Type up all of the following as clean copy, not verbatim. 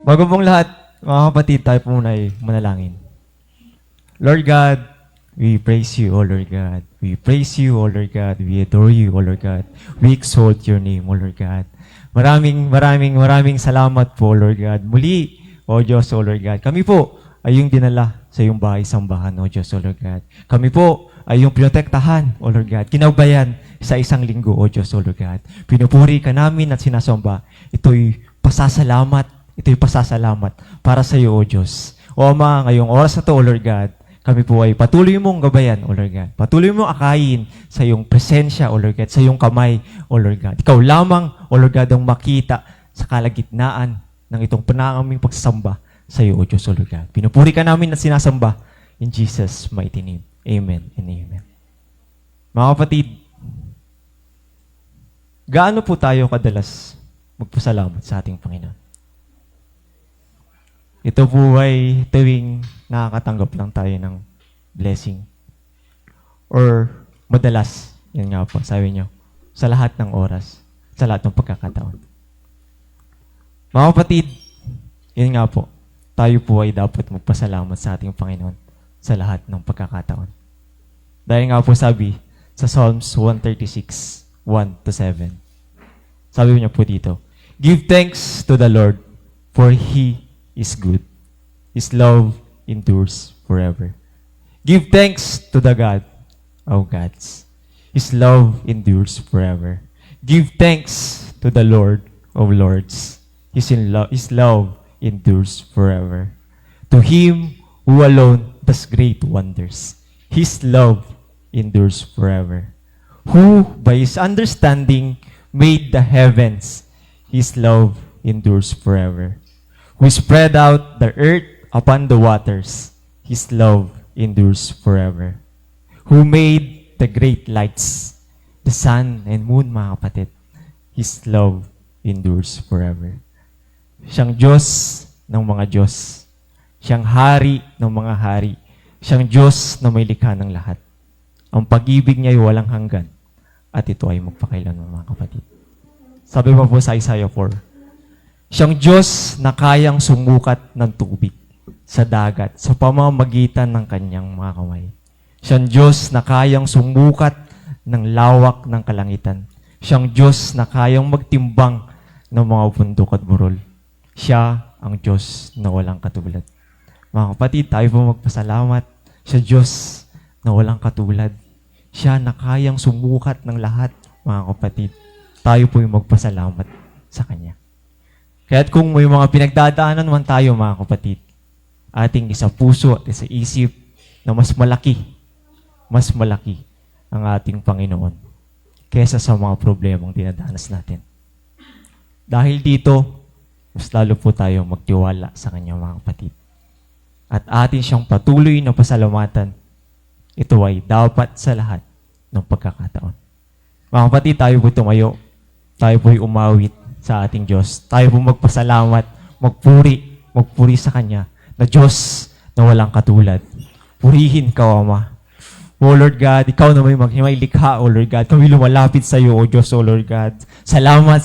Bago pong lahat, mga kapatid, tayo po muna ay manalangin. Lord God, we praise you, O Lord God. We praise you, O Lord God. We adore you, O Lord God. We exalt your name, O Lord God. Maraming salamat po, Lord God. Muli, O Diyos, O Lord God. Kami po ay yung dinala sa iyong bahay-sambahan, O Diyos, O Lord God. Kami po ay yung pinotektahan, O Lord God. Kinaubayan sa isang linggo, O Diyos, O Lord God. Pinupuri ka namin at sinasamba. Ito'y pasasalamat. Ito'y pasasalamat para sa iyo, O Diyos. O Ama, ngayong oras na to, O Lord God, kami po ay patuloy mong gabayan, O Lord God. Patuloy mong akayin sa iyong presensya, O Lord God, sa iyong kamay, O Lord God. Ikaw lamang, O Lord God, ang makita sa kalagitnaan ng itong panangaming pagsasamba sa iyo, O Diyos, O Lord God. Pinupuri ka namin at sinasamba in Jesus' mighty name. Amen and amen. Mga kapatid, gaano po tayo kadalas magpasalamat sa ating Panginoon? Ito po ay tuwing nakakatanggap lang tayo ng blessing. Or madalas, yan nga po, sabi nyo, sa lahat ng oras, sa lahat ng pagkakataon. Mga kapatid, yan nga po, tayo po ay dapat magpasalamat sa ating Panginoon sa lahat ng pagkakataon. Dahil nga po sabi sa Psalms 136, 1-7. Sabi niya po dito, give thanks to the Lord, for He is good. His love endures forever. Give thanks to the God of gods. His love endures forever. Give thanks to the Lord of lords. His love endures forever. To Him who alone does great wonders. His love endures forever. Who by His understanding made the heavens. His love endures forever. Who spread out the earth upon the waters. His love endures forever. Who made the great lights, the sun and moon, mga kapatid. His love endures forever. Siyang Diyos ng mga Diyos. Siyang hari ng mga hari. Siyang Diyos na may likha ng lahat. Ang pag-ibig niya ay walang hanggan. At ito ay magpakailanman, mga kapatid. Sabi pa po sa Isaiah 4, siyang Diyos na kayang sumukat ng tubig sa dagat sa pamamagitan ng kanyang mga kamay. Siyang Diyos na kayang sumukat ng lawak ng kalangitan. Siyang Diyos na kayang magtimbang ng mga bundok at burol. Siya ang Diyos na walang katulad. Mga kapatid, tayo po magpasalamat sa Diyos na walang katulad. Siya na kayang sumukat ng lahat, mga kapatid. Tayo po yung magpasalamat sa Kanya. Kaya't kung may mga pinagdadaanan man tayo, mga kapatid, ating isa puso at isa isip na mas malaki ang ating Panginoon kesa sa mga problemang dinadanas natin. Dahil dito, mas lalo po tayo magtiwala sa Kanya, mga kapatid. At atin siyang patuloy na pasalamatan. Ito ay dapat sa lahat ng pagkakataon. Mga kapatid, tayo po tumayo. Tayo po'y umawit sa ating Diyos. Tayo po magpasalamat, magpuri sa Kanya na Diyos na walang katulad. Purihin ka, O Ama. O Lord God, Ikaw na may likha, O Lord God. Kami lumalapit sa iyo, O Diyos, O Lord God. Salamat,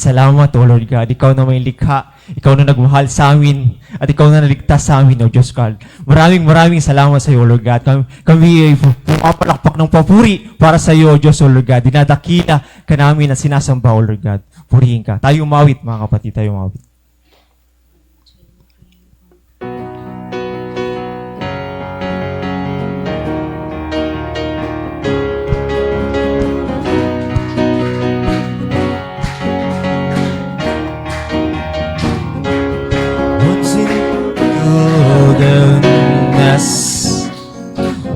O Lord God. Ikaw na may likha. Ikaw na nagmahal sa amin. At Ikaw na naligtas sa amin, O Diyos God. Maraming salamat sa iyo, O Lord God. Kami ay pumapalakpak ng papuri para sa iyo, O Diyos, O Lord God. Dinadakila ka namin at sinasamba, O Lord God. Purihin ka. Tayo umawit, mga kapatid. Tayo umawit.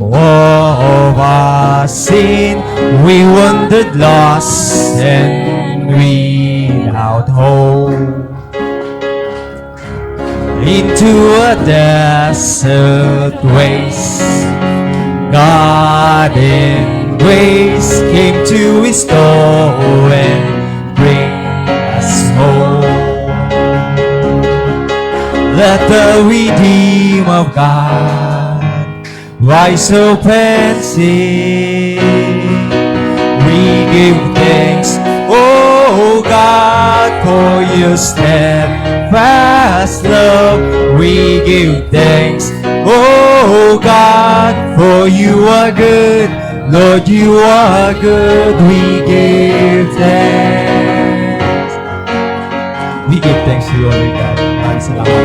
Of our sin, we wandered lost and without hope into a desert waste. God in grace came to restore and bring us home. Let the Redeemer of God rise up and sing. We give thanks Oh God, for your steadfast love, we give thanks. Oh God, for you are good. Lord, you are good. We give thanks. We give thanks to you, Lord God. Maraming salamat.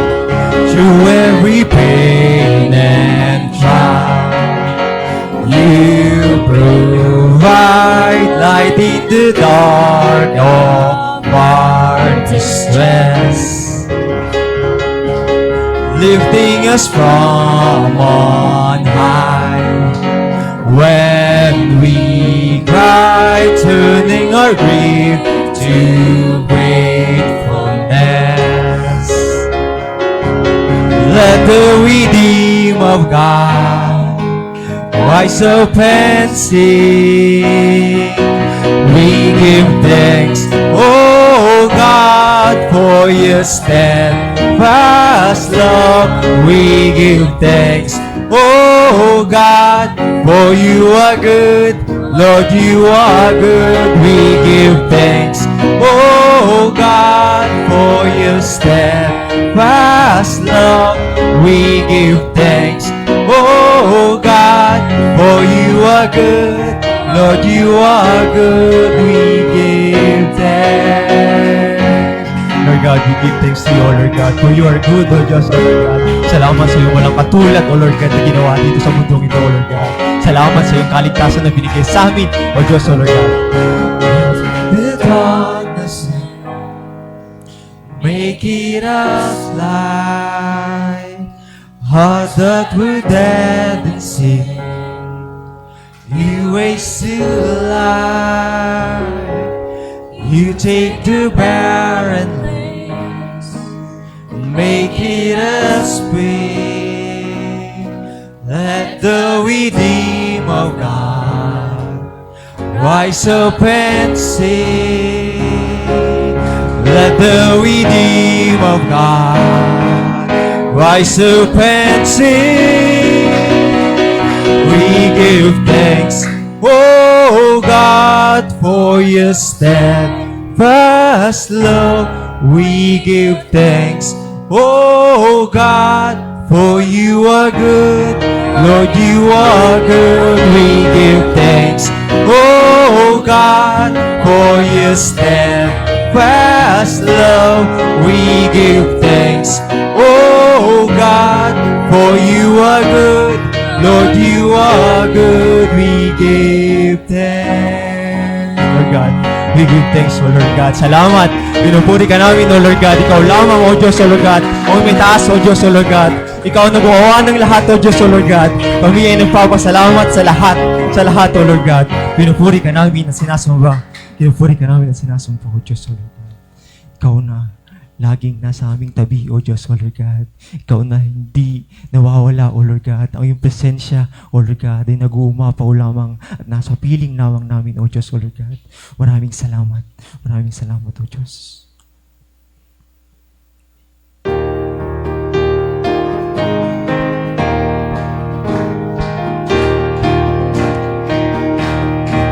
Through every pain and trial, you provide light in the dark of our distress, lifting us from on high. When we cry, turning our grief to gratefulness, let the redeemed of God rise up and sing. We give thanks, oh God, for your steadfast love. We give thanks, oh God, for you are good. Lord, you are good. We give thanks, oh God, for your steadfast love. We give thanks, oh God, for you are good. Lord, you are good. We give thanks. Lord God, we give thanks to you, Lord God, for you are good, Lord Diyos, Lord God. Salamat sa iyo walang katulad, O Lord God, na ginawa dito sa mundong ito, O Lord God. Salamat sa iyong kaligtasan na binigay sa amin, O Diyos, O Lord God. The darkness, make it us light. Hearts that were dead in sin, you raise to life. You take the barren place, make it a spring. Let the redeemed of God rise up and sing. Let the redeemed of God rise up and sing. We give thanks, oh God, for your steadfast love. We give thanks, oh God, for you are good. Lord, you are good. We give thanks, oh God, for your steadfast love. We give thanks, oh God, for you are good. Lord, you are good. We give thanks. Lord God, we give thanks, O Lord God. Salamat. Pinupuri ka namin, O Lord God. Ikaw lamang, O Diyos, O Lord God. O may taas, O Diyos, O Lord God. Ikaw ang nagawa ng lahat, O Diyos, O Lord God. Kami ay nagpapasalamat sa lahat, O Lord God. Pinupuri ka namin at sinasamba. Pinupuri ka namin at sinasamba, O Diyos, O Lord God. Ikaw na laging nasa aming tabi, O Diyos, O Lord God. Ikaw na hindi nawawala, O Lord God. Ang iyong presensya, O Lord God, ay nag-uumapaw lamang at nasa piling lamang namin, O Diyos, O Lord God. Maraming salamat. Maraming salamat, O Diyos.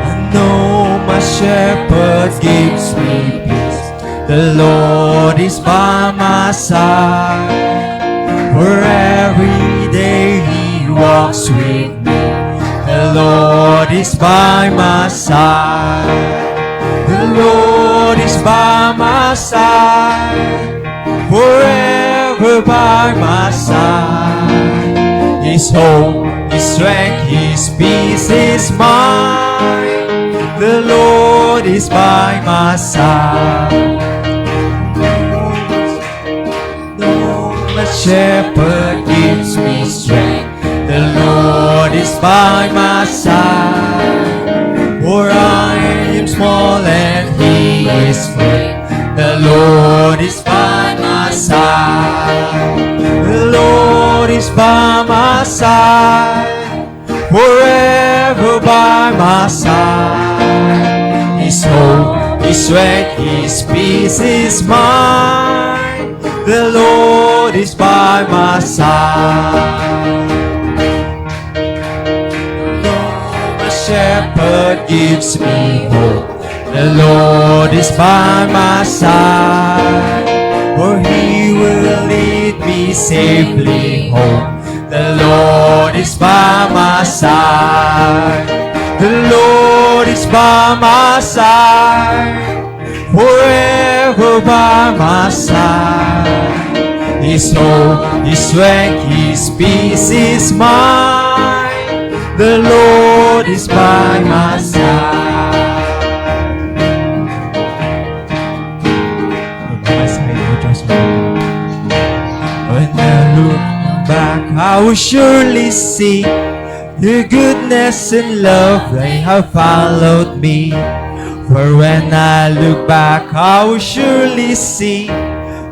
I know my shepherd gives me peace. The Lord is by my side, for every day He walks with me. The Lord is by my side. The Lord is by my side, forever by my side. His hope, His strength, His peace is mine. The Lord is by my side. The shepherd gives me strength. The Lord is by my side. For I am small and He is great. The Lord is by my side. The Lord is by my side. Forever by my side. His hope, His strength, His peace is mine. The Lord is by my side. The Lord, my shepherd, gives me hope. The The Lord is by my side, for He will lead me safely home. The Lord is by my side. The Lord is by my side, forever by my side. His hope, His strength, His peace is mine. The Lord is by my side. When I look back, I will surely see Your goodness and love, they have followed me. For when I look back, I will surely see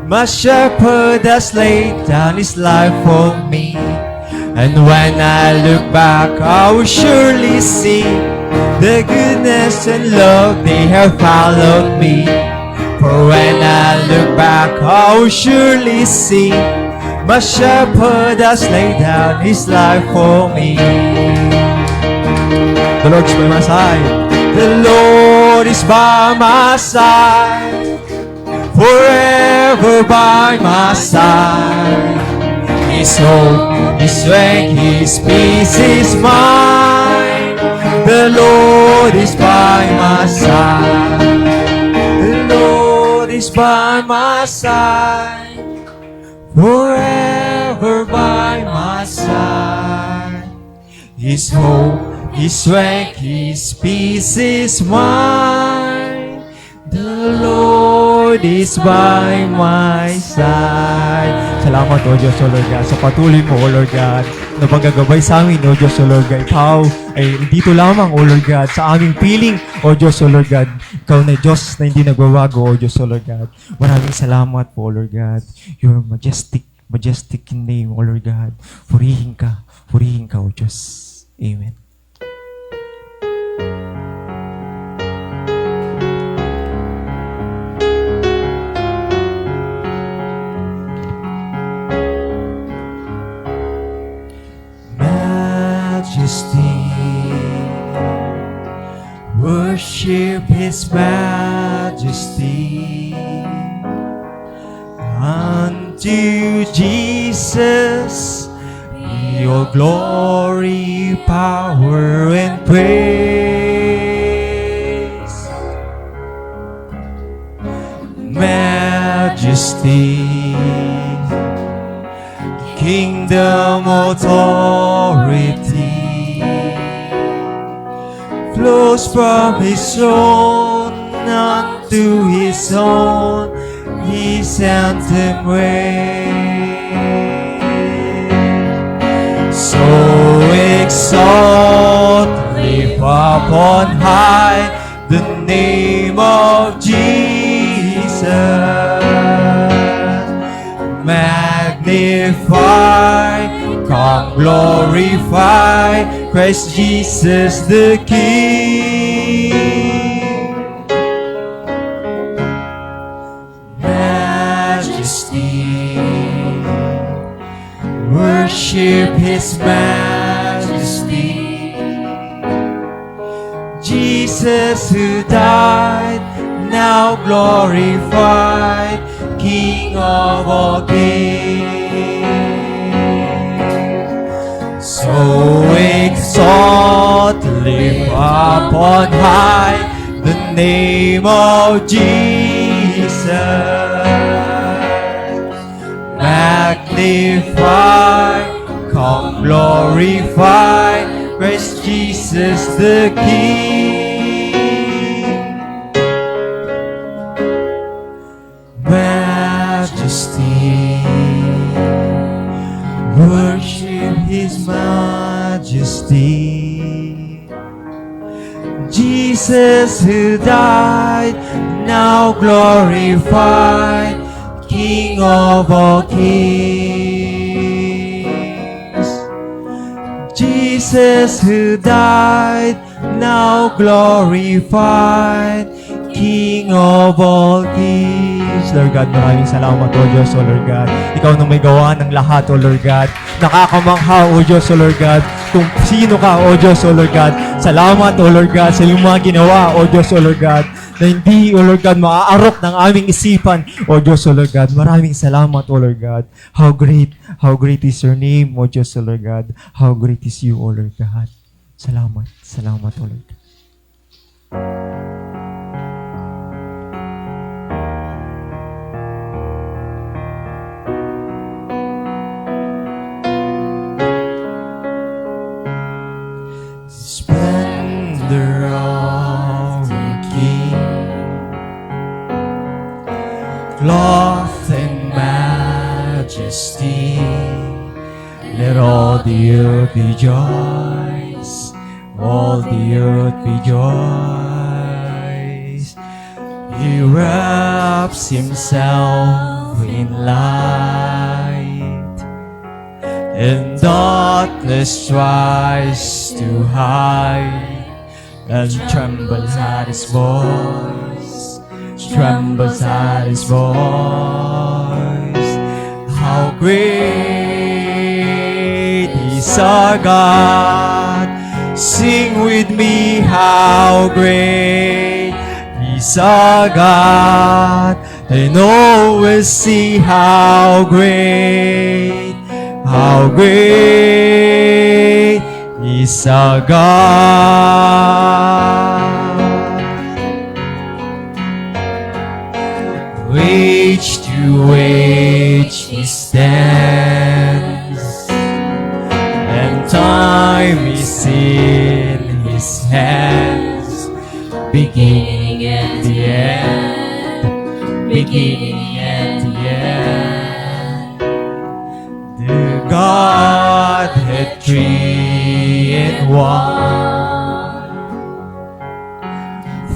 my shepherd has laid down his life for me. And when I look back, I will surely see the goodness and love, they have followed me. For when I look back, I will surely see my shepherd has laid down his life for me. The Lord is by my side. The Lord is by my side, forever by my side. His hope, His strength, His peace is mine. The Lord is by my side. The Lord is by my side, forever by my side. His hope, His strength, His peace is mine. The Lord is by my side. Salamat, O Diyos, O Lord God, sa patuloy mo, O Lord God, na paggagabay sa amin, O Diyos, O Lord God. Ikaw ay dito lamang, O Lord God, sa aming piling, O Diyos, O Lord God. Ikaw na Diyos na hindi nagbabago, O Diyos, O Lord God. Maraming salamat po, O Lord God. Your majestic name, O Lord God. Purihin ka, O Diyos. Amen. Worship His majesty. Unto Jesus be all glory, power, and praise. Majesty, kingdom, authority flows from His throne unto His own. He sent Him rain. So exalt, lift up on high the name of Jesus. Magnify, come glorify Christ Jesus the King. Majesty, worship His majesty. Jesus who died, now glorified, King of all kings. So exalt, lift up on high the name of Jesus. Magnify, come glorify Christ Jesus the King. Majesty, worship His majesty. Jesus who died, now glorified, King of all kings. Jesus who died, now glorified, King of all kings. Lord God, maraming salamat, O Diyos, O Lord God. Ikaw na may gawa ng lahat, O Lord God. Nakakamangha, O Diyos, O Lord God, kung sino ka, O Diyos, O Lord God. Salamat, O Lord God, sa iyong mga ginawa, O Diyos, O Lord God. na hindi, O Lord God, maaarok ng aming isipan. O Diyos, O Lord God, maraming salamat, O Lord God. How great is your name, O Diyos, O Lord God. How great is you, O Lord God. Salamat, O Lord God. Splendor of the King, clothed in majesty, let all the earth rejoice, all the earth rejoice. He wraps himself in light, and darkness tries to hide, and trembles at his voice, trembles at his voice. How great is our God! Sing with me, how great is our God! And always see how great is our God. Age to age He stands, and time is in His hands. Beginning and the end, beginning and the end. The Godhead three in one,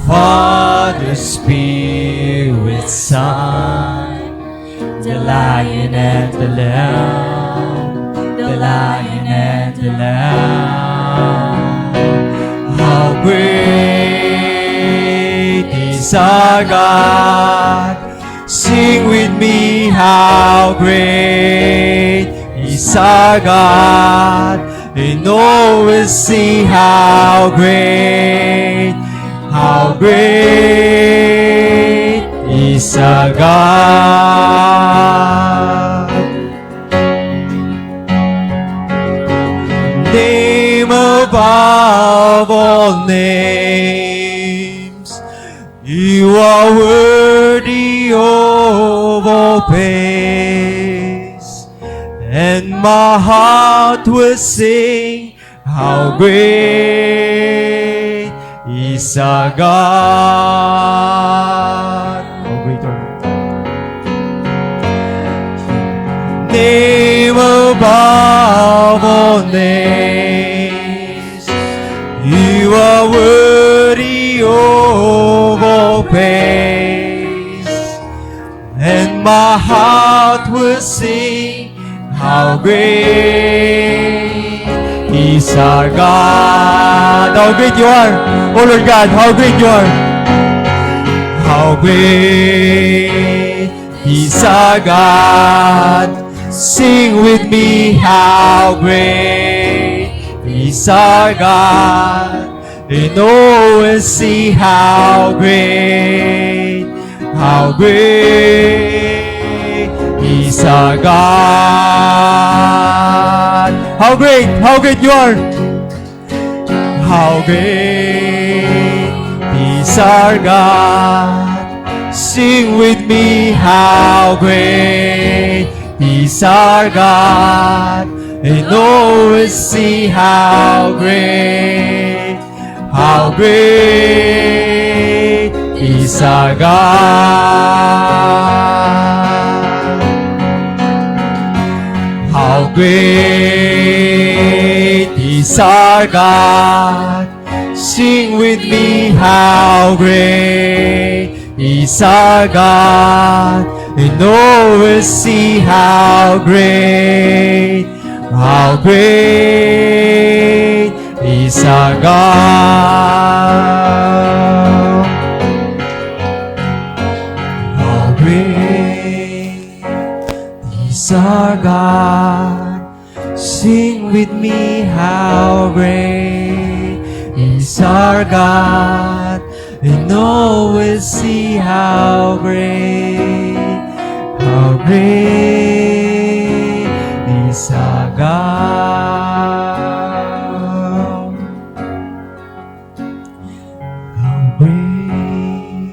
Father, Spirit, Son, the Lion and the Lamb, the Lion and the Lamb. How great is our God! Sing with me, how great is our God! And always see how great is our God. Name above all names, you are worthy of all praise, and my heart will sing, how great is our God. How great are you? Name above all names, you are worthy of all praise, and my heart will sing, how great is our God. How great you are, oh Lord God, how great you are. How great is our God. Sing with me, how great is our God. And always see how great is our God. How great you are. How great is our God. Sing with me, how great is our God. And always see how great is our God. How great is our God. Sing with me, how great is our God. And always see how great is our God. How great is our God. Sing with me, how great is our God. and all will see how great is our God. How great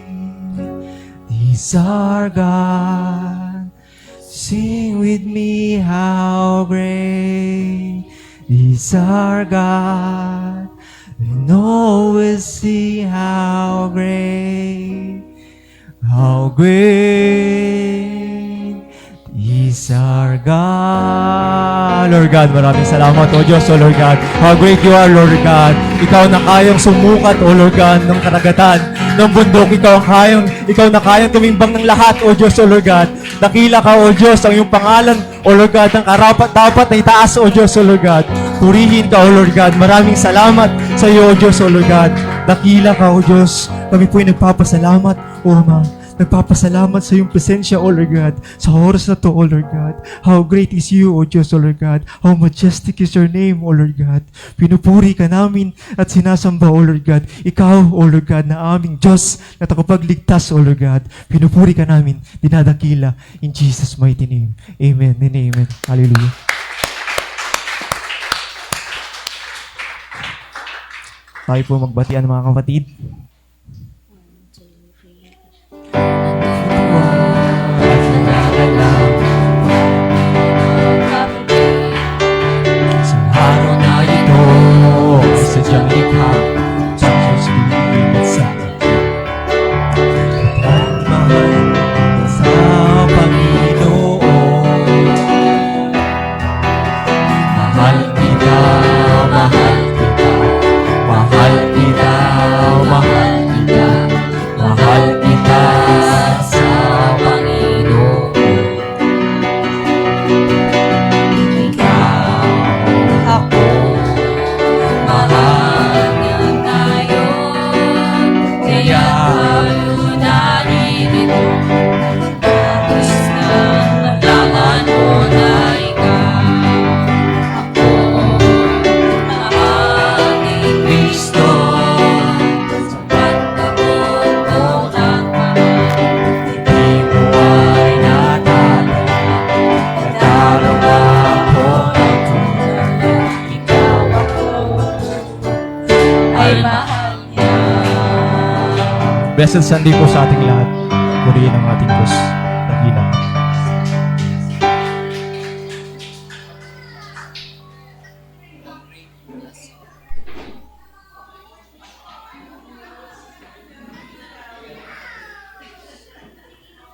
is our God. Sing with me, how great is our God. And all will see how great is our God. Lord God, maraming salamat, O Diyos, O Lord God. How great you are, Lord God. Ikaw na kayang sumukat, O Lord God, ng karagatan, ng bundok. Ikaw na kayang tumimbang ng lahat, O Diyos, O Lord God. Dakila ka, O Diyos, ang iyong pangalan, O Lord God, ng karapat dapat na itaas, O Diyos, O Lord God. Purihin ka, O Lord God. Maraming salamat sa iyo, O Diyos, O Lord God. Dakila ka, O Diyos. Kami po'y nagpapasalamat, O Ama. Nagpapasalamat sa iyong presensya, O Lord God. Sa oras na to, O Lord God. How great is you, O Diyos, O Lord God. How majestic is your name, O Lord God. Pinupuri ka namin at sinasamba, O Lord God. Ikaw, O Lord God, na aming Diyos na takapagligtas, O Lord God. Pinupuri ka namin, dinadakila. In Jesus' mighty name. Amen and amen. Hallelujah. Tayo po magbatian, mga kapatid. Sa araw na ito, sadyang likha, sa Diyos pinigit sa pagmamahal sa Panginoon. Mahal kita, mahal kita, mahal kita, mahal kita, mahal kita sa Panginoon. Ikaw, ako, mahal niya tayo, kaya tayo naririto. Tapos na nalaman mo na ikaw, ako, mahal ni Kristo. Sa pagkabot mo ang mahal, hindi mo ay natalo. Natalo ako ng tunay, ikaw ako ay mahal niya. Blessed Sunday po sa ating lahat. Purihin ang ating Diyos. Dakila.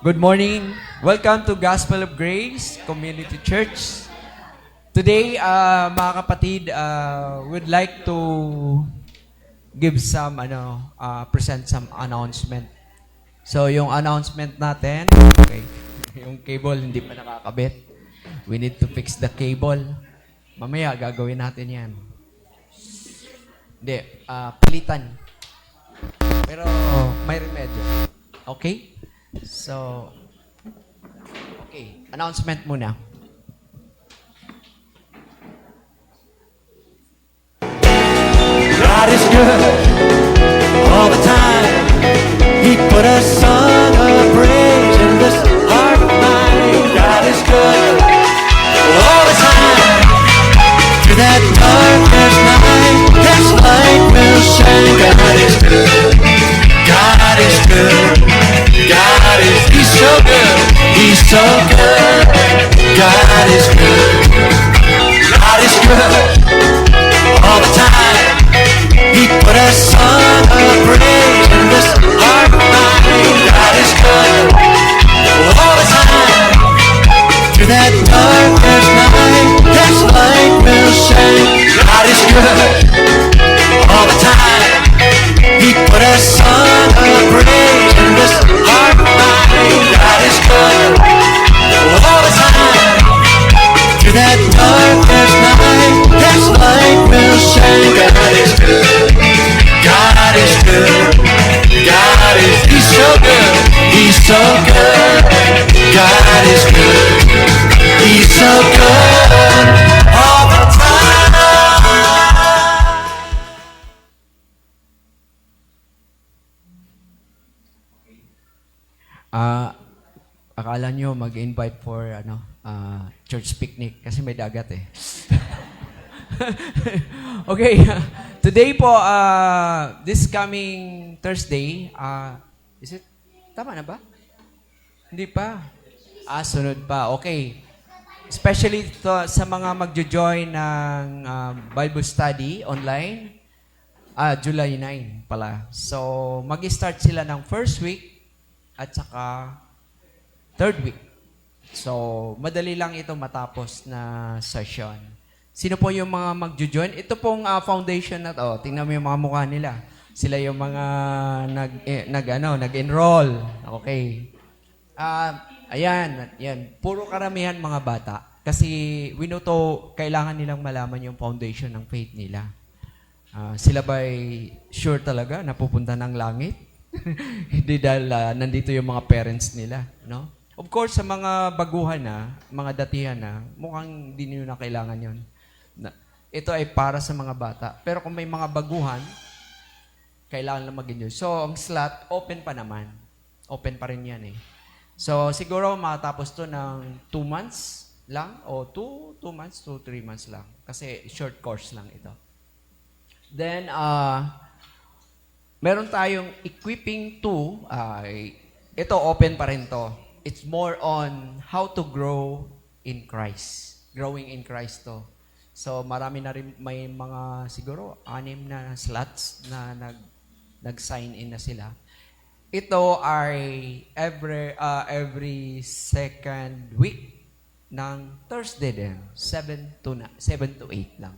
Good morning. Welcome to Gospel of Grace Community Church. Today, mga kapatid, would like to give some, present some announcement. So, yung announcement natin, okay, yung cable hindi pa nakakabit. We need to fix the cable. Mamaya, gagawin natin yan. Hindi, palitan. Pero, may remedyo. Okay? So, okay. Announcement muna. God is good all the time. He put a song of praise in this heart of mine. God is good all the time. Through that darkest night, His light will shine. God is good. God is good. God is, He's so good. He's so good. God is good. God is good all the time. He put a song of praise in this heart of mine. God is good all the time. Through that darkest night, His light will shine. God is good all the time. He put a song of praise in this heart of mine. God is good all the time. Through that darkest night, His light will shine. God is good. God is good. God is, He's so good. He's so good. God is good. He's so good all the time. Akala nyo mag-invite for church picnic kasi may dagat eh. Okay. Today po, this coming Thursday, is it? Tama na ba? Hindi pa. Sunod pa. Okay. Especially sa mga magjo-join ng Bible study online, July 9 pala. So, mag-start sila ng first week at saka third week. So, madali lang ito matapos na session. Sino po yung mga magjo-join? Ito pong foundation na to. Tingnan mo yung mga mukha nila. Sila yung mga nag-enroll. Okay. Ayan. Puro karamihan mga bata. Kasi kailangan nilang malaman yung foundation ng faith nila. Sila ba'y sure talaga na pupunta ng langit? Hindi dahil nandito yung mga parents nila, no? Of course, sa mga baguhan na, mga datihan na, mukhang hindi nyo na kailangan yun. Ito ay para sa mga bata. Pero kung may mga baguhan, kailangan lang mag-enjoy. So, ang slot, open pa naman. Open pa rin yan eh. So, siguro matapos to ng 2 months lang o 2 months to 3 months lang. Kasi short course lang ito. Then, meron tayong equipping to, ito open pa rin to. It's more on how to grow in Christ. Growing in Christ to. So, marami na rin, may mga siguro 6 na slots na nag-sign in na sila. Ito ay every second week ng Thursday din. 7 to 8 lang.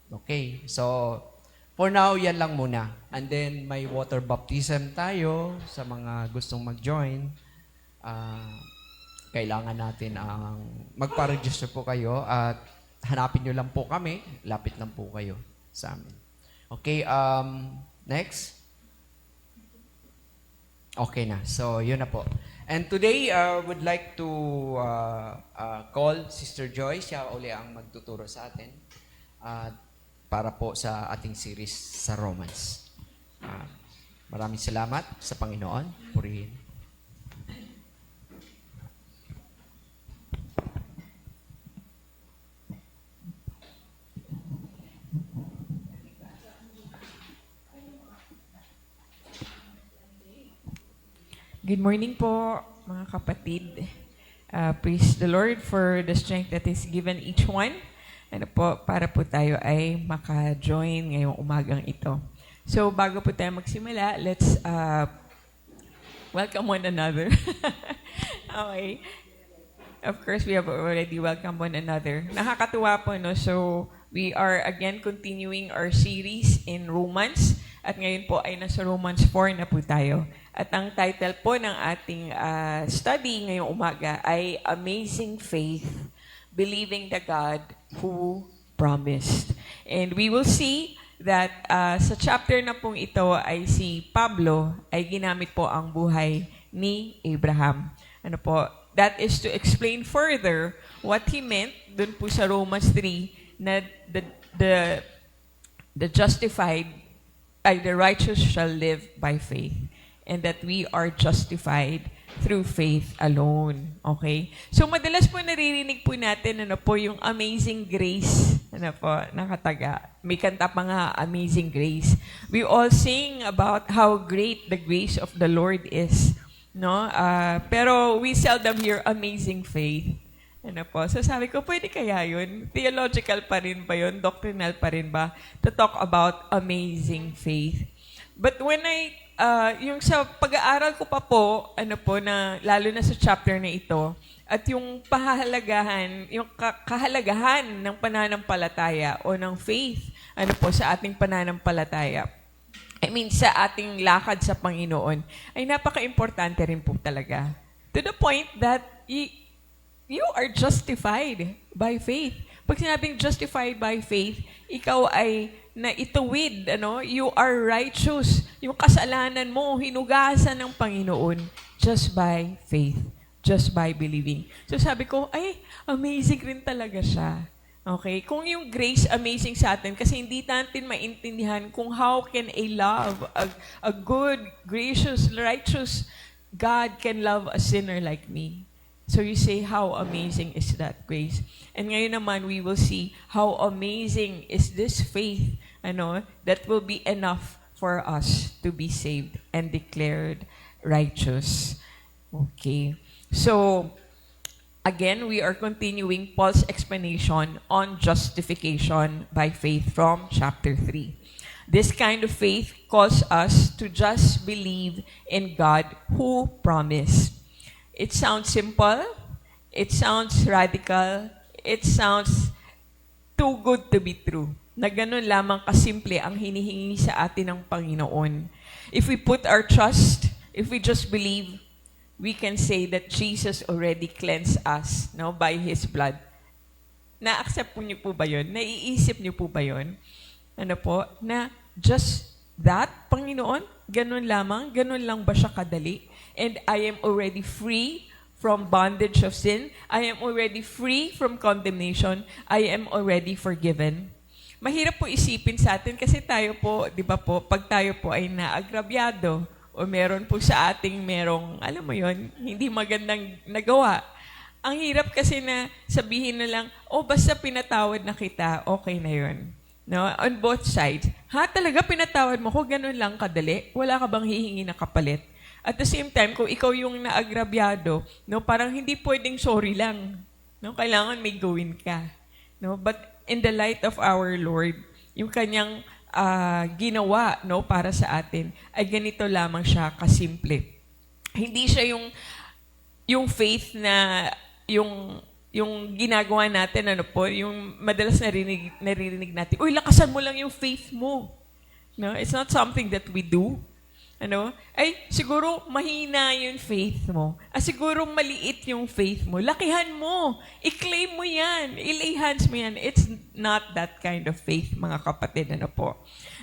Okay. So, for now, yan lang muna. And then, may water baptism tayo sa mga gustong mag-join. Kailangan natin ang magpa-register po kayo at hanapin nyo lang po kami. Lapit lang po kayo sa amin. Okay. Next. Okay na. So, yun na po. And today, would like to call Sister Joy. Siya uli ang magtuturo sa atin para po sa ating series sa Romans. Maraming salamat sa Panginoon. Purihin. Good morning po, mga kapatid. Praise the Lord for the strength that is given each one. Ano po, para po tayo ay maka-join ngayong umagang ito. So, bago po tayo magsimula, let's welcome one another. Okay. Of course, we have already welcomed one another. Nakakatuwa po, no? So, we are again continuing our series in Romans. At ngayon po ay nasa Romans 4 na po tayo. At ang title po ng ating study ngayong umaga ay Amazing Faith, Believing the God Who Promised. And we will see that sa chapter na pong ito ay si Pablo ay ginamit po ang buhay ni Abraham. Ano po? That is to explain further what he meant dun po sa Romans 3 na the justified ay the righteous shall live by faith, and that we are justified through faith alone. Okay? So, madalas po naririnig po natin, ano po, yung amazing grace. Ano po, nakataga. May kanta pa nga, Amazing Grace. We all sing about how great the grace of the Lord is. No? Pero we seldom hear amazing faith. Ano po? So sabi ko, pwede kaya yun? Theological pa rin ba yun? Doctrinal pa rin ba? To talk about amazing faith. But when yung sa pag-aaral ko pa po, ano po, na, lalo na sa chapter na ito, at yung kahalagahan ng pananampalataya o ng faith, ano po, sa ating pananampalataya, sa ating lakad sa Panginoon, ay napaka-importante rin po talaga. To the point that you are justified by faith. Pag sinabing justified by faith, ikaw ay naituwid, you are righteous. Yung kasalanan mo, hinugasan ng Panginoon just by faith, just by believing. So sabi ko, ay, amazing rin talaga siya. Okay? Kung yung grace amazing sa atin, kasi hindi natin maintindihan kung how can a love, a good, gracious, righteous God can love a sinner like me. So you say, how amazing is that grace? And ngayon naman, we will see how amazing is this faith, that will be enough for us to be saved and declared righteous. Okay. So, again, we are continuing Paul's explanation on justification by faith from chapter 3. This kind of faith calls us to just believe in God who promised. It sounds simple, it sounds radical, it sounds too good to be true. Na ganun lamang kasimple ang hinihingi sa atin ng Panginoon. If we put our trust, if we just believe, we can say that Jesus already cleansed us by His blood. Na-accept niyo po ba yun? Naiisip niyo po ba yun? Na just that, Panginoon, ganun lamang, ganun lang ba siya kadali? And I am already free from bondage of sin. I am already free from condemnation. I am already forgiven. Mahirap po isipin sa atin kasi tayo po, di ba po, pag tayo po ay naagrabyado o meron po sa ating merong, alam mo yon, hindi magandang nagawa. Ang hirap kasi na sabihin na lang, basta pinatawad na kita, okay na yun. On both sides. Talaga pinatawad mo ko, ganun lang kadali? Wala ka bang hihingi na kapalit? At the same time, kung ikaw yung naagrabyado, parang hindi pwedeng sorry lang. Kailangan may gawin ka. But in the light of our Lord, yung kanyang ginawa para sa atin, ay ganito lamang siya kasimple. Hindi siya yung faith na yung ginagawa natin, yung madalas naririnig natin, lakasan mo lang yung faith mo. It's not something that we do. Siguro mahina yung faith mo. Siguro maliit yung faith mo. Lakihan mo. I-claim mo yan. I-lay hands mo yan. It's not that kind of faith, mga kapatid.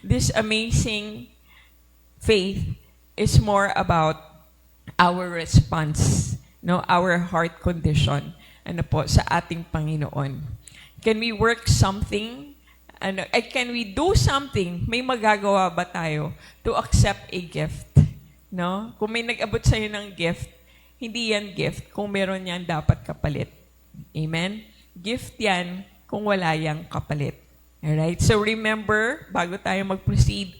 This amazing faith is more about our response, our heart condition, sa ating Panginoon. Can we work something? Can we do something? May magagawa ba tayo to accept a gift? Kung may nag-abot sa'yo ng gift, hindi yan gift kung meron yan dapat kapalit. Amen? Gift yan kung wala yang kapalit. Alright? So remember, bago tayo mag-proceed,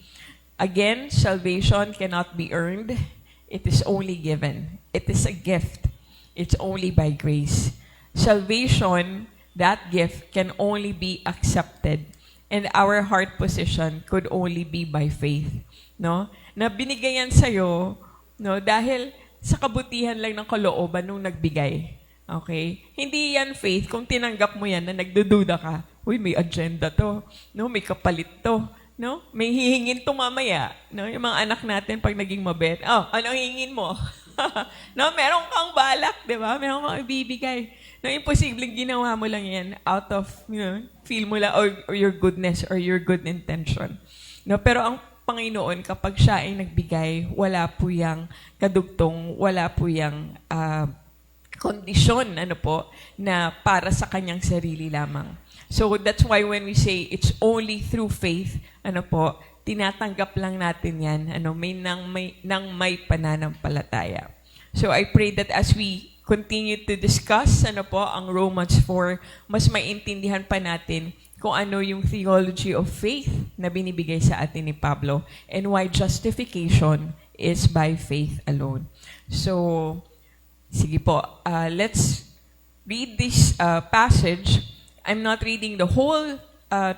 again, salvation cannot be earned. It is only given. It is a gift. It's only by grace. Salvation, that gift, can only be accepted. And our heart position could only be by faith. Na binigayan sa'yo, dahil sa kabutihan lang ng kalooban nung nagbigay. Okay? Hindi yan faith kung tinanggap mo yan na nagdududa ka. May agenda to. May kapalit to. May hihingin to mamaya. Yung mga anak natin pag naging mabet. Anong hihingin mo? Meron kang balak, di ba? Meron kang ibibigay. Imposibleng ginawa mo lang yan out of, feel mo lang, or your goodness, or your good intention. Pero ang Panginoon, kapag siya ay nagbigay, wala po yang kadugtong, wala po yang kondisyon, na para sa kanyang sarili lamang. So that's why when we say it's only through faith, tinatanggap lang natin yan, may pananampalataya. So I pray that as we continue to discuss ang Romans 4, mas maintindihan pa natin kung ano yung theology of faith na binibigay sa atin ni Pablo and why justification is by faith alone. So, sige po, let's read this passage. I'm not reading the whole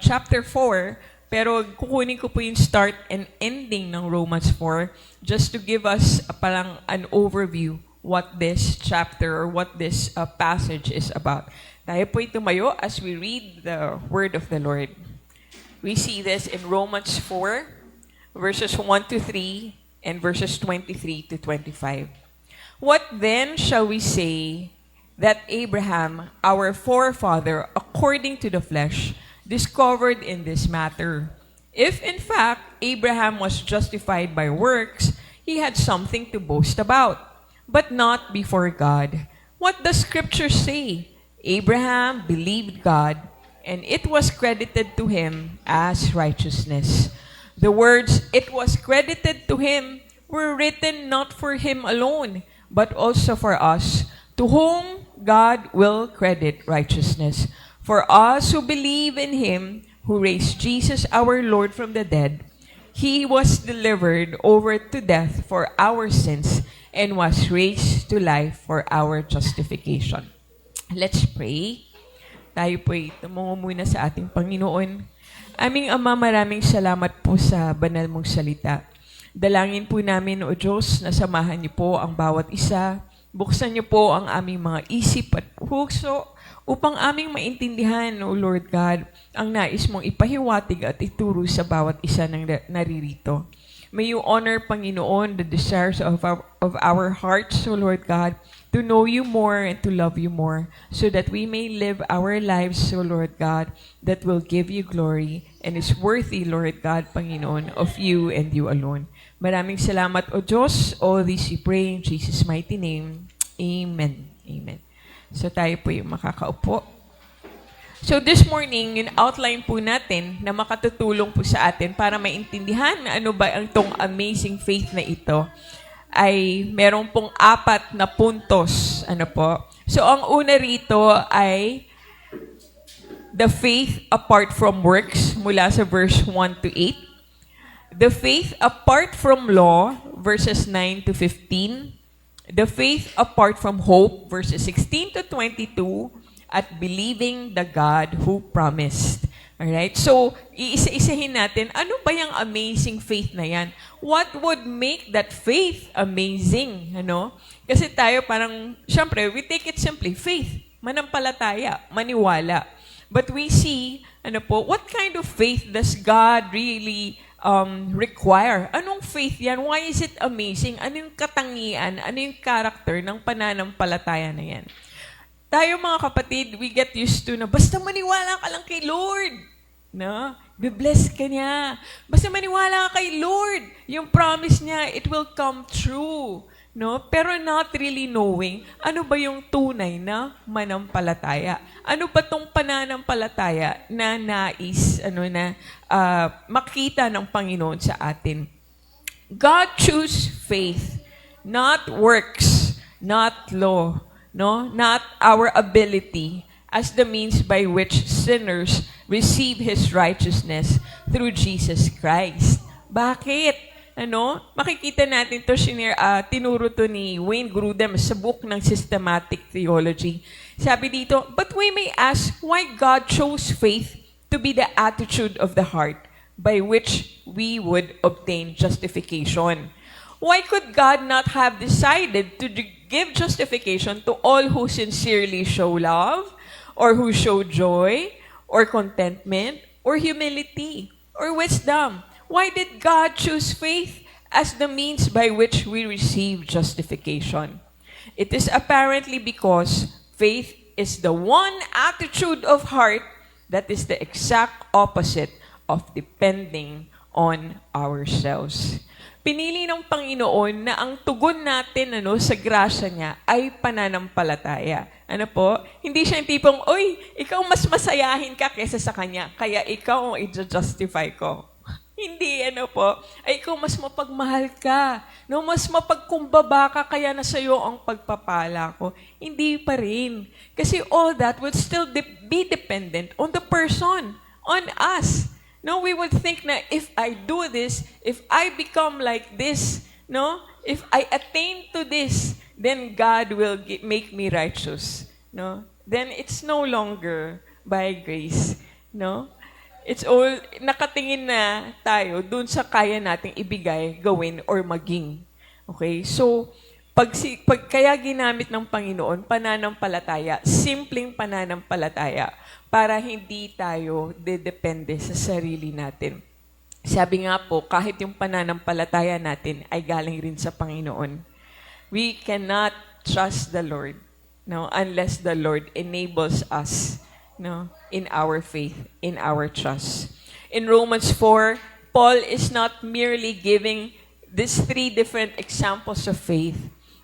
chapter 4, pero kukunin ko po yung start and ending ng Romans 4 just to give us parang an overview what this chapter or what this passage is about. Tayo po'y tumayo as we read the word of the Lord. We see this in Romans 4, verses 1 to 3 and verses 23 to 25. What then shall we say that Abraham, our forefather, according to the flesh, discovered in this matter? If in fact Abraham was justified by works, he had something to boast about, but not before God. What does Scripture say? Abraham believed God, and it was credited to him as righteousness. The words, "it was credited to him," were written not for him alone, but also for us, to whom God will credit righteousness. For us who believe in him who raised Jesus our Lord from the dead, he was delivered over to death for our sins and was raised to life for our justification. Let's pray. Tayo po'y tumungo muna sa ating Panginoon. Aming Ama, maraming salamat po sa banal mong salita. Dalangin po namin, O Diyos, na samahan niyo po ang bawat isa. Buksan niyo po ang aming mga isip at puso upang aming maintindihan, O Lord God, ang nais mong ipahiwatig at ituro sa bawat isa ng naririto. May you honor, Panginoon, the desires of our hearts, O Lord God, to know you more and to love you more, so that we may live our lives, O Lord God, that will give you glory and is worthy, Lord God, Panginoon, of you and you alone. Maraming salamat, O Diyos. All this we pray in Jesus' mighty name. Amen. Amen. So tayo po yung makakaupo. So this morning, yung outline po natin na makatutulong po sa atin para maintindihan na ano ba ang tong amazing faith na ito ay meron pong 4 na puntos. Ano po? So ang una rito ay the faith apart from works mula sa verse 1 to 8. The faith apart from law verses 9 to 15. The faith apart from hope verses 16 to 22. At believing the God who promised. Alright? So, iisa-isahin natin, ano ba yung amazing faith na yan? What would make that faith amazing? Ano? Kasi tayo parang, syempre, we take it simply, faith, manampalataya, maniwala. But we see, what kind of faith does God really require? Anong faith yan? Why is it amazing? Ano yung katangian? Ano yung character ng pananampalataya na yan? Tayo mga kapatid, we get used to na basta maniwala ka lang kay Lord. No? Be-bless ka niya. Basta maniwala ka kay Lord. Yung promise niya, it will come true. No? Pero not really knowing ano ba yung tunay na manampalataya. Ano ba tong pananampalataya na nais makita ng Panginoon sa atin. God choose faith, not works, not law. No, not our ability as the means by which sinners receive His righteousness through Jesus Christ. Bakit? Makikita natin to, tinuro to ni Wayne Grudem sa book ng Systematic Theology. Sabi dito, but we may ask why God chose faith to be the attitude of the heart by which we would obtain justification. Why could God not have decided to give justification to all who sincerely show love, or who show joy, or contentment, or humility, or wisdom? Why did God choose faith as the means by which we receive justification? It is apparently because faith is the one attitude of heart that is the exact opposite of depending on ourselves. Pinili ng Panginoon na ang tugon natin sa grasya niya ay pananampalataya. Hindi siya yung tipong, oy, ikaw mas masayahin ka kesa sa kanya, kaya ikaw ang i-justify ko. Hindi, ay ikaw mas mapagmahal ka, mas mapagkumbaba ka, kaya na sa'yo ang pagpapala ko. Hindi pa rin. Kasi all that would still be dependent on the person, on us. No, we would think na if I do this, if I become like this, if I attain to this, then God will make me righteous. Then it's no longer by grace. It's all, nakatingin na tayo dun sa kaya nating ibigay, gawin, or maging. Okay? So, kaya ginamit ng Panginoon, pananampalataya, simpleng pananampalataya, para hindi tayo dedepende sa sarili natin. Sabi nga po, kahit yung pananampalataya natin ay galing rin sa Panginoon. We cannot trust the Lord, unless the Lord enables us, in our faith, in our trust. In Romans 4, Paul is not merely giving these 3 different examples of faith,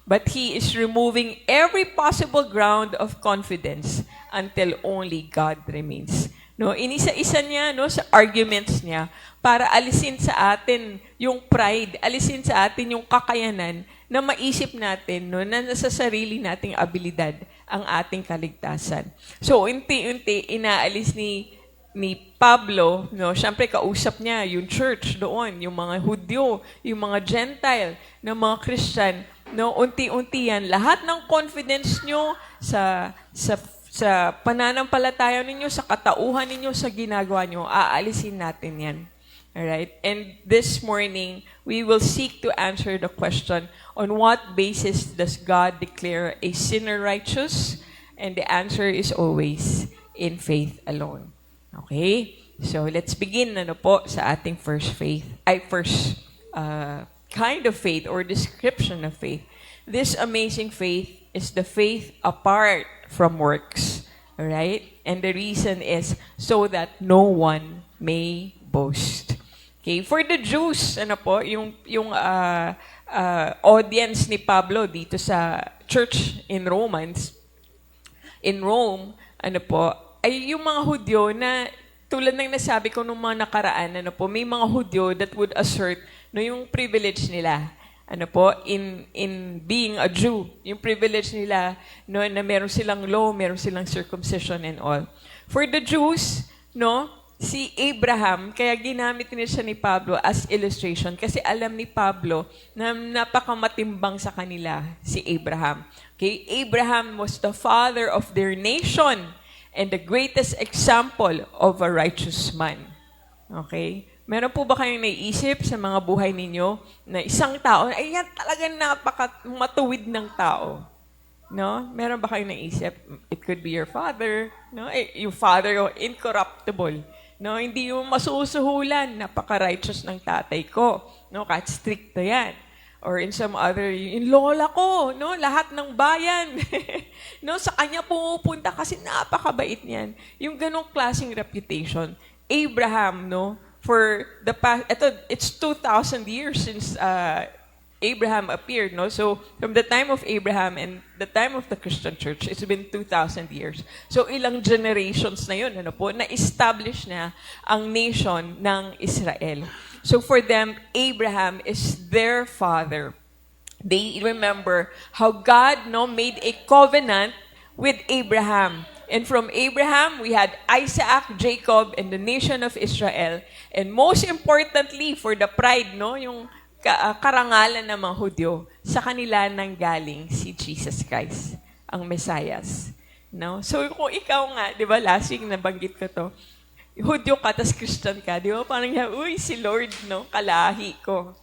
but he is removing every possible ground of confidence until only God remains. no? Inisa-isa niya, no, sa arguments niya para alisin sa atin yung pride, alisin sa atin yung kakayanan na maisip natin, no, na nasa sarili nating abilidad ang ating kaligtasan. So, unti-unti inaalis ni Pablo, no, syempre kausap niya yung church doon, yung mga Hudyo, yung mga Gentile, ng mga Christian, no, unti-unti yan. Lahat ng confidence nyo sa pananampalataya ninyo, sa katauhan ninyo, sa ginagawa nyo, aalisin natin yan. Alright? And this morning, we will seek to answer the question, on what basis does God declare a sinner righteous? And the answer is always in faith alone. Okay? So, let's begin sa ating first kind of faith or description of faith. This amazing faith is the faith apart from works. Alright? And the reason is so that no one may boast. Okay? For the Jews, yung audience ni Pablo dito sa church in Rome, ay yung mga Hudyo na tulad ng nasabi ko nung mga nakaraan, may mga Hudyo that would assert yung privilege nila. In being a Jew, yung privilege nila na meron silang law, meron silang circumcision and all. For the Jews, si Abraham, kaya ginamit niya siya ni Pablo as illustration kasi alam ni Pablo na napakamatimbang sa kanila si Abraham. Okay? Abraham was the father of their nation and the greatest example of a righteous man. Okay? Meron po ba kayong naiisip sa mga buhay ninyo na isang tao, ay yan talagang matuwid ng tao? No? Meron ba kayong naisip? It could be your father, no? Yung father, incorruptible. No, hindi yung masusuhulan, napaka-righteous ng tatay ko. No, kahit stricto yan. Or in some other, yung lola ko, no, lahat ng bayan. No, sa kanya pumupunta kasi napakabait niyan. Yung ganong klaseng reputation. Abraham, no, for the past, it's 2,000 years since Abraham appeared, no? So, from the time of Abraham and the time of the Christian church, it's been 2,000 years. So, ilang generations na yun, na-establish na ang nation ng Israel. So, for them, Abraham is their father. They remember how God, made a covenant with Abraham. And from Abraham, we had Isaac, Jacob, and the nation of Israel. And most importantly, for the pride, yung karangalan ng mga Hudyo, sa kanila nanggaling si Jesus Christ, ang Mesias. No? So kung ikaw nga, di ba, last week nabanggit ko to, Hudyo ka, tas Christian ka, di ba? Parang, uy, si Lord, kalahi ko.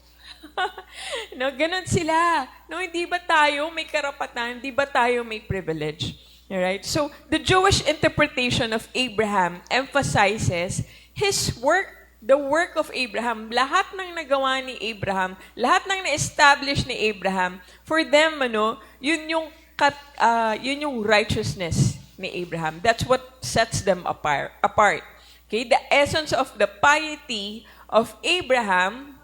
No, ganun sila. No, hindi ba tayo may karapatan? Hindi ba tayo may privilege? Alright? So, the Jewish interpretation of Abraham emphasizes his work, the work of Abraham, lahat ng nagawa ni Abraham, lahat ng na-establish ni Abraham, for them, yun yung righteousness ni Abraham. That's what sets them apart. Okay? The essence of the piety of Abraham,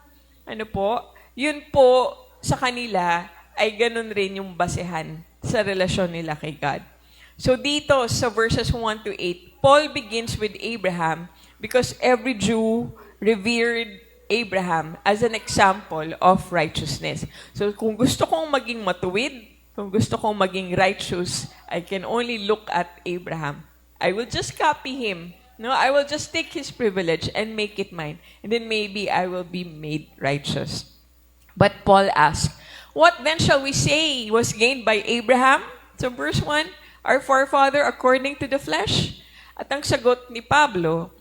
yun po sa kanila ay ganun rin yung basehan sa relasyon nila kay God. So dito sa verses 1 to 8, Paul begins with Abraham because every Jew revered Abraham as an example of righteousness. So kung gusto kong maging matuwid, kung gusto kong maging righteous, I can only look at Abraham. I will just copy him. No, I will just take his privilege and make it mine. And then maybe I will be made righteous. But Paul asks, what then shall we say was gained by Abraham? So verse 1, our forefather according to the flesh? At ang sagot ni Pablo,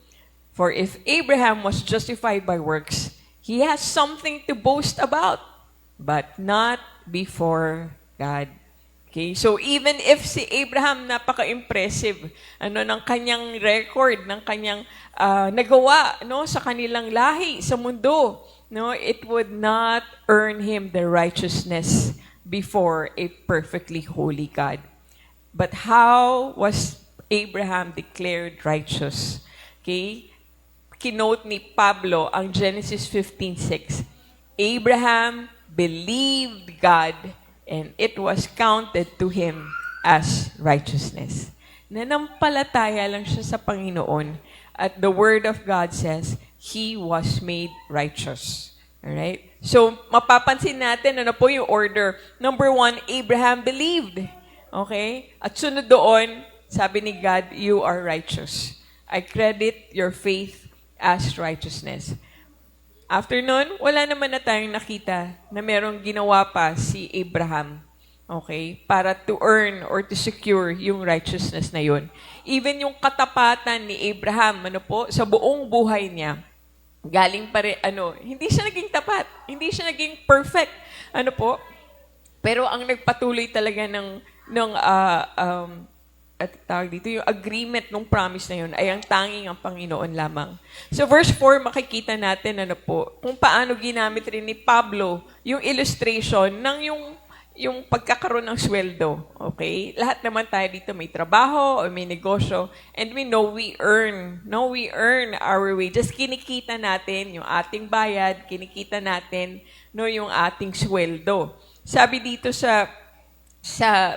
for if Abraham was justified by works, he has something to boast about, but not before God. Okay, so even if si Abraham napaka-impressive ng kanyang record, ng kanyang nagawa sa kanilang lahi sa mundo, it would not earn him the righteousness before a perfectly holy God. But how was Abraham declared righteous? Okay? Kinote ni Pablo ang Genesis 15:6. Abraham believed God and it was counted to him as righteousness. Nanampalataya lang siya sa Panginoon. At the Word of God says, he was made righteous. Alright? So, mapapansin natin, ano po yung order? Number 1, Abraham believed. Okay? At sunod doon, sabi ni God, you are righteous. I credit your faith as righteousness. After nun, wala naman na tayong nakita na merong ginawa pa si Abraham. Okay? Para to earn or to secure yung righteousness na yun. Even yung katapatan ni Abraham, ano po, sa buong buhay niya, galing pa rin, hindi siya naging tapat. Hindi siya naging perfect. Ano po? Pero ang nagpatuloy talaga at tawag dito, yung agreement ng promise na yun ay ang tanging ang Panginoon lamang. So verse 4, makikita natin kung paano ginamit rin ni Pablo yung illustration ng yung pagkakaroon ng sweldo. Okay? Lahat naman tayo dito may trabaho o may negosyo and we know we earn. No, we earn our wages. Kinikita natin yung ating bayad, kinikita natin yung ating sweldo. Sabi dito sa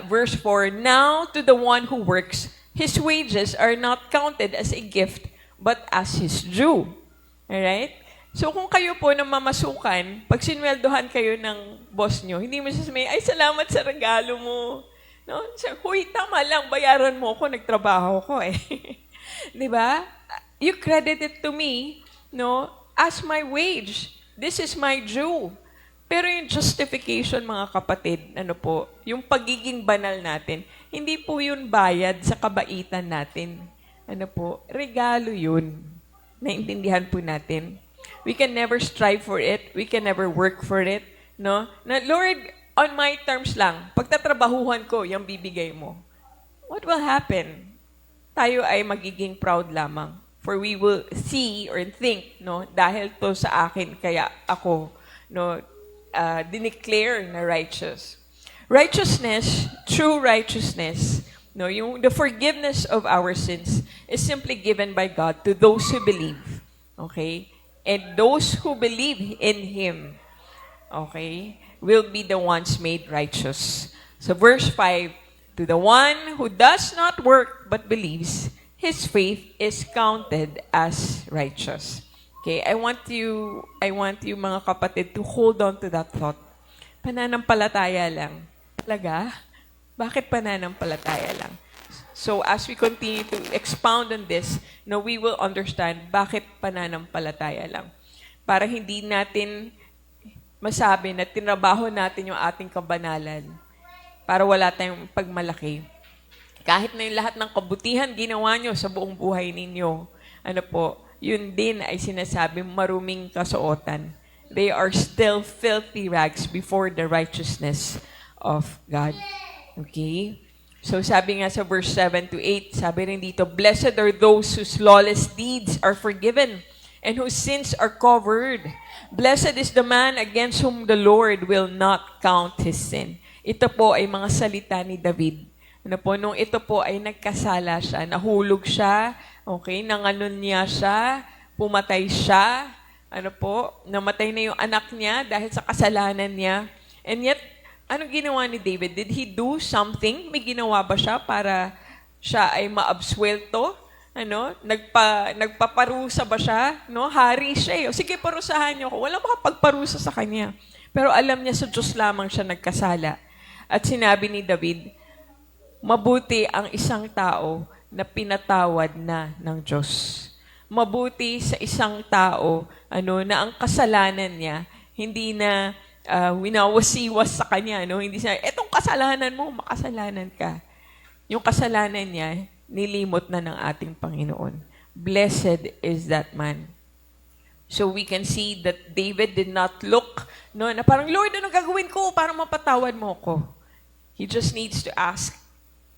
verse 4, now to the one who works, his wages are not counted as a gift, but as his due. Alright? So kung kayo po na mamasukan, pag sinweldohan kayo ng boss nyo, hindi mo sasabihin, ay salamat sa regalo mo. No? Huy, tama lang, bayaran mo ako, nagtrabaho ko eh. Di ba? You credit it to me, as my wage. This is my due. Pero yung justification, mga kapatid, yung pagiging banal natin, hindi po yun bayad sa kabaitan natin. Regalo yun. Naintindihan po natin. We can never strive for it. We can never work for it. No? Na, Lord, on my terms lang, pagtatrabahuhan ko, yung bibigay mo. What will happen? Tayo ay magiging proud lamang. For we will see or think, dahil to sa akin, kaya ako, dineclare na righteous. Righteousness, true righteousness, the forgiveness of our sins is simply given by God to those who believe. Okay? And those who believe in Him, okay, will be the ones made righteous. So verse 5, to the one who does not work but believes, his faith is counted as righteous. Okay, I want you mga kapatid to hold on to that thought. Pananampalataya lang. Talaga? Bakit pananampalataya lang? So as we continue to expound on this, we will understand bakit pananampalataya lang. Para hindi natin masabi na tinrabaho natin yung ating kabanalan para wala tayong pagmalaki. Kahit na yung lahat ng kabutihan ginawa nyo sa buong buhay ninyo, yun din ay sinasabi maruming kasuotan. They are still filthy rags before the righteousness of God. Okay? So sabi nga sa verse 7 to 8, sabi rin dito, blessed are those whose lawless deeds are forgiven and whose sins are covered. Blessed is the man against whom the Lord will not count his sin. Ito po ay mga salita ni David. Nung ito po ay nagkasala siya, nahulog siya, okay, nanganunya siya, pumatay siya, namatay na yung anak niya dahil sa kasalanan niya. And yet, anong ginawa ni David? Did he do something? May ginawa ba siya para siya ay maabsuelto? Nagpaparusa ba siya? Hari siya. Sige, parusahan niyo ako. Walang makapagparusa sa kanya. Pero alam niya sa Diyos lamang siya nagkasala. At sinabi ni David, mabuti ang isang tao na pinatawad na ng Diyos. Mabuti sa isang tao na ang kasalanan niya hindi na winawasiwas sa kanya. Hindi siya, etong kasalanan mo, makasalanan ka. Yung kasalanan niya, nilimot na ng ating Panginoon. Blessed is that man. So we can see that David did not look, na parang, Lord, ano gagawin ko para mapatawad mo ko? He just needs to ask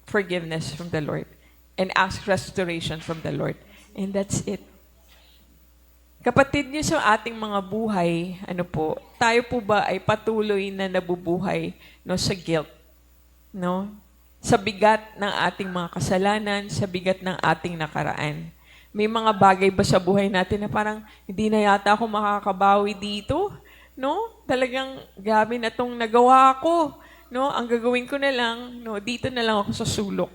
forgiveness from the Lord and ask restoration from the Lord. And that's it. Kapatid niyo sa ating mga buhay, tayo po ba ay patuloy na nabubuhay sa guilt? Sa bigat ng ating mga kasalanan, sa bigat ng ating nakaraan. May mga bagay ba sa buhay natin na parang hindi na yata ako makakabawi dito? Talagang gabi na itong nagawa ko. Ang gagawin ko na lang, dito na lang ako sa sulok.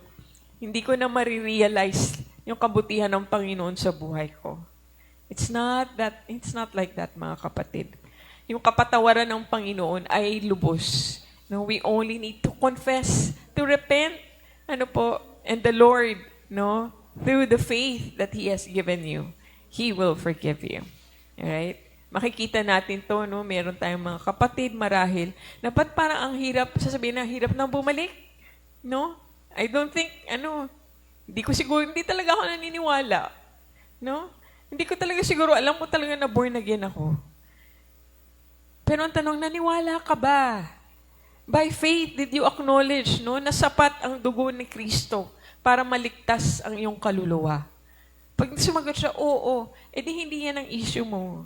hindi ko na marirealize yung kabutihan ng Panginoon sa buhay ko. It's not like that, mga kapatid. Yung kapatawaran ng Panginoon ay lubos. No, we only need to confess, to repent, and the Lord, through the faith that He has given you, He will forgive you. Alright? Makikita natin to, meron tayong mga kapatid marahil, dapat parang ang hirap, sasabihin na hirap nang bumalik. No? I don't think, hindi talaga ako naniniwala. No? Hindi ko talaga siguro, alam ko talaga na born again ako. Pero ang tanong, naniwala ka ba? By faith, did you acknowledge, na sapat ang dugo ni Kristo para maligtas ang iyong kaluluwa? Pag sumagot siya, oo, edi hindi yan ang issue mo.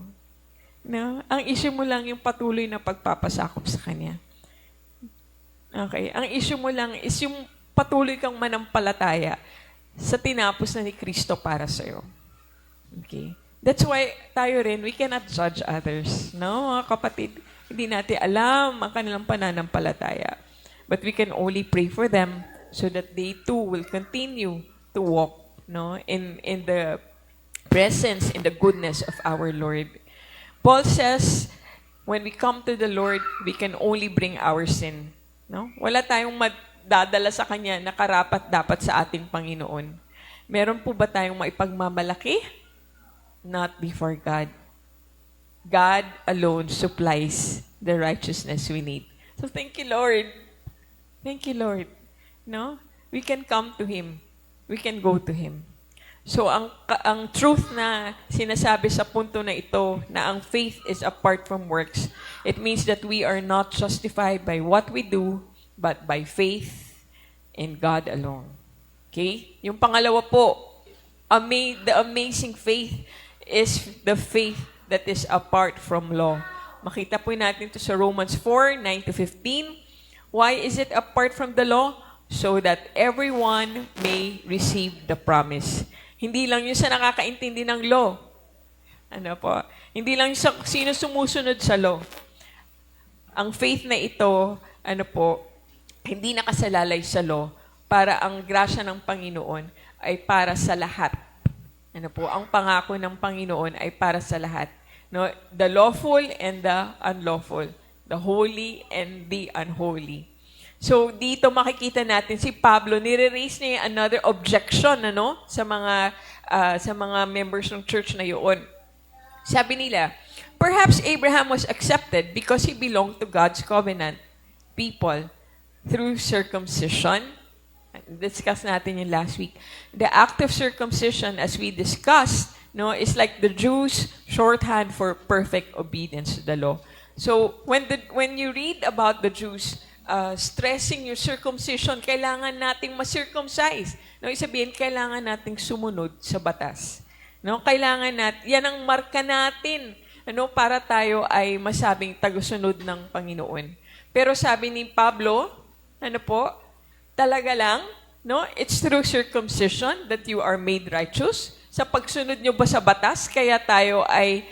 No? Ang issue mo lang yung patuloy na pagpapasakop sa Kanya. Okay? Ang issue mo lang is yung patuloy kang manampalataya sa tinapos na ni Kristo para sa'yo. Okay? That's why tayo rin, we cannot judge others. No, mga kapatid? Hindi natin alam ang kanilang pananampalataya. But we can only pray for them so that they too will continue to walk in the presence, in the goodness of our Lord. Paul says, when we come to the Lord, we can only bring our sin. No? Wala tayong madadala sa Kanya na karapat dapat sa ating Panginoon. Meron po ba tayong maipagmamalaki? Not before God. God alone supplies the righteousness we need. So thank you, Lord. Thank you, Lord. No? We can come to Him. We can go to Him. So ang truth na sinasabi sa punto na ito, na ang faith is apart from works, it means that we are not justified by what we do, but by faith in God alone. Okay? Yung pangalawa po, the amazing faith is the faith that is apart from law. Makita po natin ito sa Romans 4:9-15. Why is it apart from the law? So that everyone may receive the promise. Hindi lang yun sa nakakaintindi ng law. Hindi lang sa sino sumusunod sa law. Ang faith na ito, hindi nakasalalay sa law, para ang grasya ng Panginoon ay para sa lahat. Ang pangako ng Panginoon ay para sa lahat. No? The lawful and the unlawful. The holy and the unholy. So, dito makikita natin si Pablo, nire-raise niya another objection, sa mga members ng church na yun. Sabi nila, perhaps Abraham was accepted because he belonged to God's covenant people through circumcision. Discuss natin yung last week. The act of circumcision, as we discussed, is like the Jews' shorthand for perfect obedience to the law. So, when you read about the Jews stressing yung circumcision, kailangan nating ma-circumcise. Ibig sabihin, kailangan nating sumunod sa batas. Kailangan yan ang marka natin, para tayo ay masabing tagusunod ng Panginoon. Pero sabi ni Pablo, talaga lang, it's through circumcision that you are made righteous. Sa pagsunod nyo ba sa batas, kaya tayo ay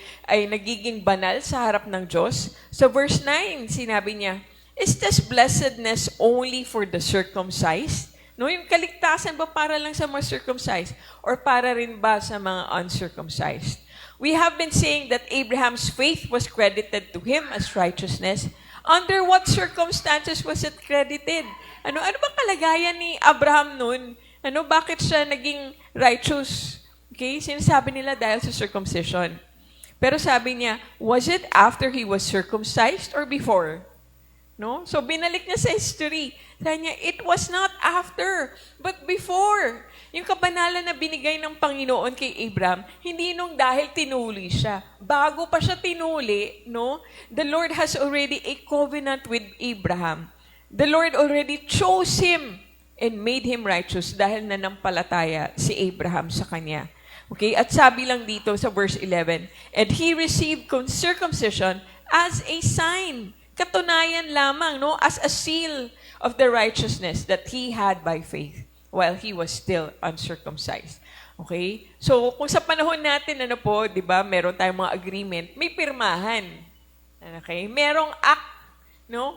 nagiging banal sa harap ng Diyos? Sa verse 9, sinabi niya, is this blessedness only for the circumcised? Yung kaligtasan ba para lang sa mga circumcised? Or para rin ba sa mga uncircumcised? We have been saying that Abraham's faith was credited to him as righteousness. Under what circumstances was it credited? Ano ba kalagayan ni Abraham nun? Bakit siya naging righteous? Okay, sinasabi nila dahil sa circumcision. Pero sabi niya, was it after he was circumcised or before? So binalik niya sa history. Sabi niya, it was not after, but before. Yung kabanalan na binigay ng Panginoon kay Abraham, hindi nung dahil tinuli siya. Bago pa siya tinuli, the Lord has already a covenant with Abraham. The Lord already chose him and made him righteous dahil nanampalataya si Abraham sa kanya. Okay? At sabi lang dito sa verse 11, and he received circumcision as a sign. Katunayan lamang, as a seal of the righteousness that he had by faith while he was still uncircumcised. Okay? So, kung sa panahon natin, di ba, meron tayong mga agreement, may pirmahan. Okay? Merong act,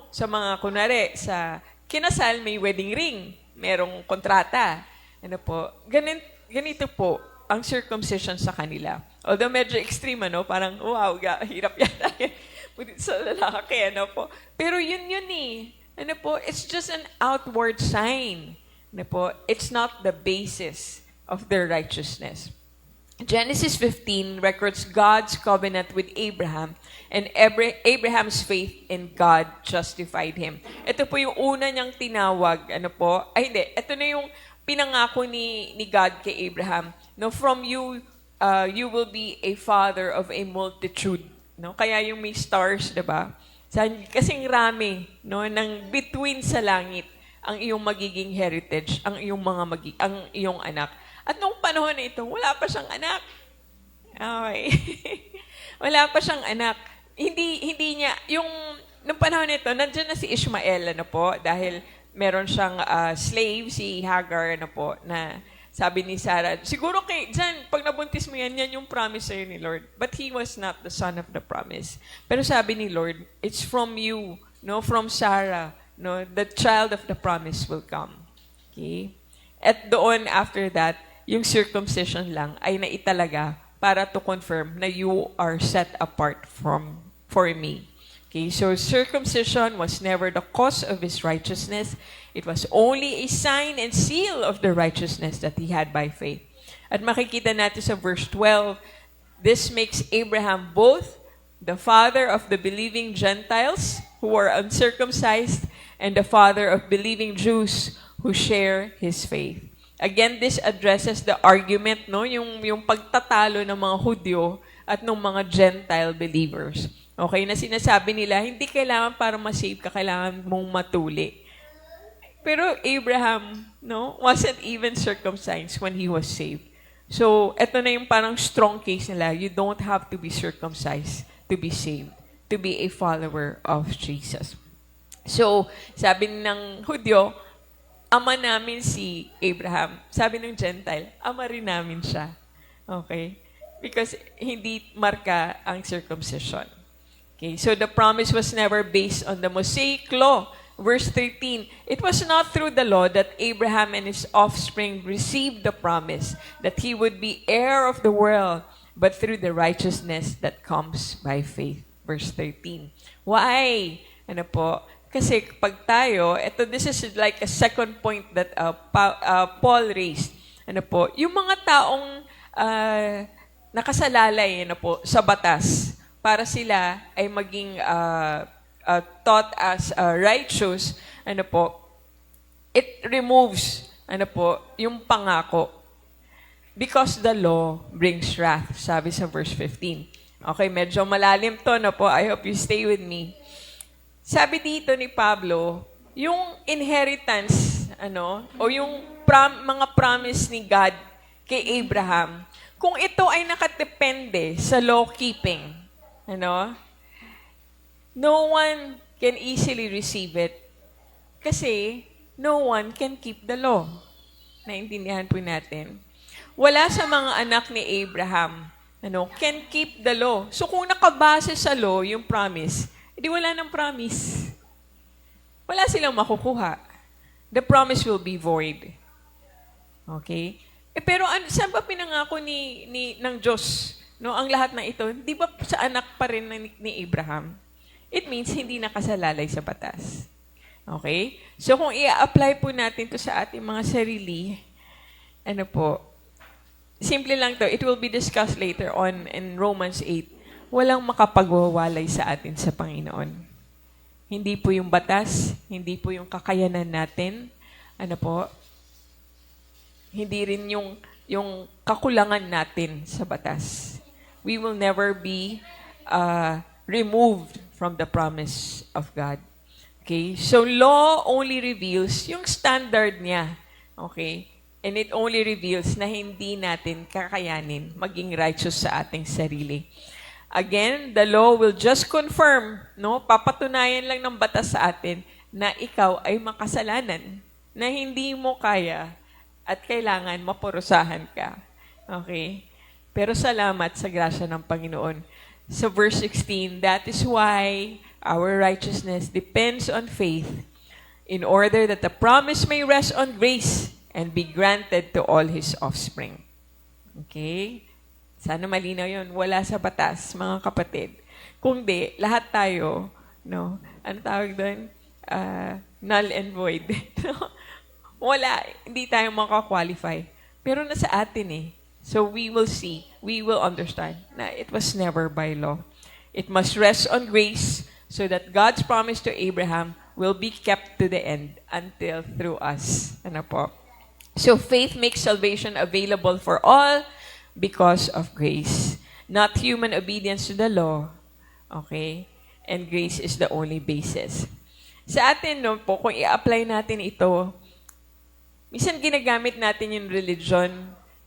sa mga, kunwari, sa kinasal, may wedding ring. Merong kontrata. Ano po, ganito po ang circumcision sa kanila. Although medyo extreme, ano, parang, wow, hirap yata yan sa lalaki, ano po. Pero yun eh. Ano po, it's just an outward sign. Ano po, it's not the basis of their righteousness. Genesis 15 records God's covenant with Abraham, and Abraham's faith in God justified him. Ito po yung una niyang tinawag, ano po? Ay hindi, ito na yung pinangako ni God kay Abraham. No, from you, you will be a father of a multitude. No, kaya yung may stars, 'di ba? Kasing rami, no, ng between sa langit ang iyong magiging heritage, ang iyong anak. At nung panahon na ito, wala pa siyang anak. Okay. Wala pa siyang anak. Hindi niya, nung panahon na ito, nandiyan na si Ishmael, ano po, dahil meron siyang slave, si Hagar, ano po, na sabi ni Sarah, siguro dyan, pag nabuntis mo yan yung promise sa'yo ni Lord. But he was not the son of the promise. Pero sabi ni Lord, it's from you, no, from Sarah, no, the child of the promise will come. Okay? At doon, after that, yung circumcision lang ay naitalaga para to confirm na you are set apart for me. Okay, so circumcision was never the cause of his righteousness. It was only a sign and seal of the righteousness that he had by faith. At makikita natin sa verse 12, this makes Abraham both the father of the believing Gentiles who are uncircumcised and the father of believing Jews who share his faith. Again, this addresses the argument, no, yung pagtatalo ng mga Hudyo at ng mga Gentile believers. Okay, na sinasabi nila, hindi kailangan para ma-save ka, kailangan mong matuli. Pero Abraham, no, wasn't even circumcised when he was saved. So, eto na yung parang strong case nila. You don't have to be circumcised to be saved, to be a follower of Jesus. So, sabi ng Hudyo, ama namin si Abraham. Sabi ng Gentile, ama rin namin siya. Okay? Because hindi marka ang circumcision. Okay, so the promise was never based on the Mosaic law. Verse 13, it was not through the law that Abraham and his offspring received the promise that he would be heir of the world, but through the righteousness that comes by faith. Verse 13. Why? Ano po? Kasi pag tayo, this is like a second point that Paul raised. Ano po? Yung mga taong nakasalalay, ano po, sa batas, para sila ay maging taught as righteous, ano po, it removes, ano po, yung pangako. Because the law brings wrath, sabi sa verse 15. Okay, medyo malalim to, no po. I hope you stay with me. Sabi dito ni Pablo, yung inheritance, ano, o yung mga promise ni God kay Abraham, kung ito ay nakadepende sa law-keeping, ano, no one can easily receive it kasi no one can keep the law. Naintindihan po natin. Wala sa mga anak ni Abraham, ano, can keep the law. So kung nakabase sa law yung promise, edi wala ng promise. Wala silang makukuha. The promise will be void. Okay? Pero saan ba pinangako ng Diyos, no, ang lahat ng ito? Di ba sa anak pa rin ni Abraham? It means hindi nakasalalay sa batas. Okay? So kung i-apply po natin to sa ating mga sarili, ano po, simple lang to. It will be discussed later on in Romans 8. Walang makapagwawalay sa atin sa Panginoon. Hindi po yung batas, hindi po yung kakayanan natin, ano po, hindi rin yung kakulangan natin sa batas. We will never be removed from the promise of God. Okay? So, law only reveals yung standard niya. Okay? And it only reveals na hindi natin kakayanin maging righteous sa ating sarili. Again, the law will just confirm, no? Papatunayan lang ng batas sa atin na ikaw ay makasalanan, na hindi mo kaya at kailangan mapurusahan ka. Okay? Pero salamat sa grasya ng Panginoon. Sa verse 16, that is why our righteousness depends on faith, in order that the promise may rest on grace and be granted to all his offspring. Okay? Sana malinaw yun. Wala sa batas, mga kapatid. Kung di, lahat tayo, no? Ano tawag doon? Null and void. Wala. Hindi tayo makakwalify. Pero nasa atin eh. So we will see, we will understand na it was never by law. It must rest on grace so that God's promise to Abraham will be kept to the end until through us. Ano po? So faith makes salvation available for all because of grace. Not human obedience to the law. Okay? And grace is the only basis. Sa atin, no, po, kung i-apply natin ito, minsan ginagamit natin yung religion,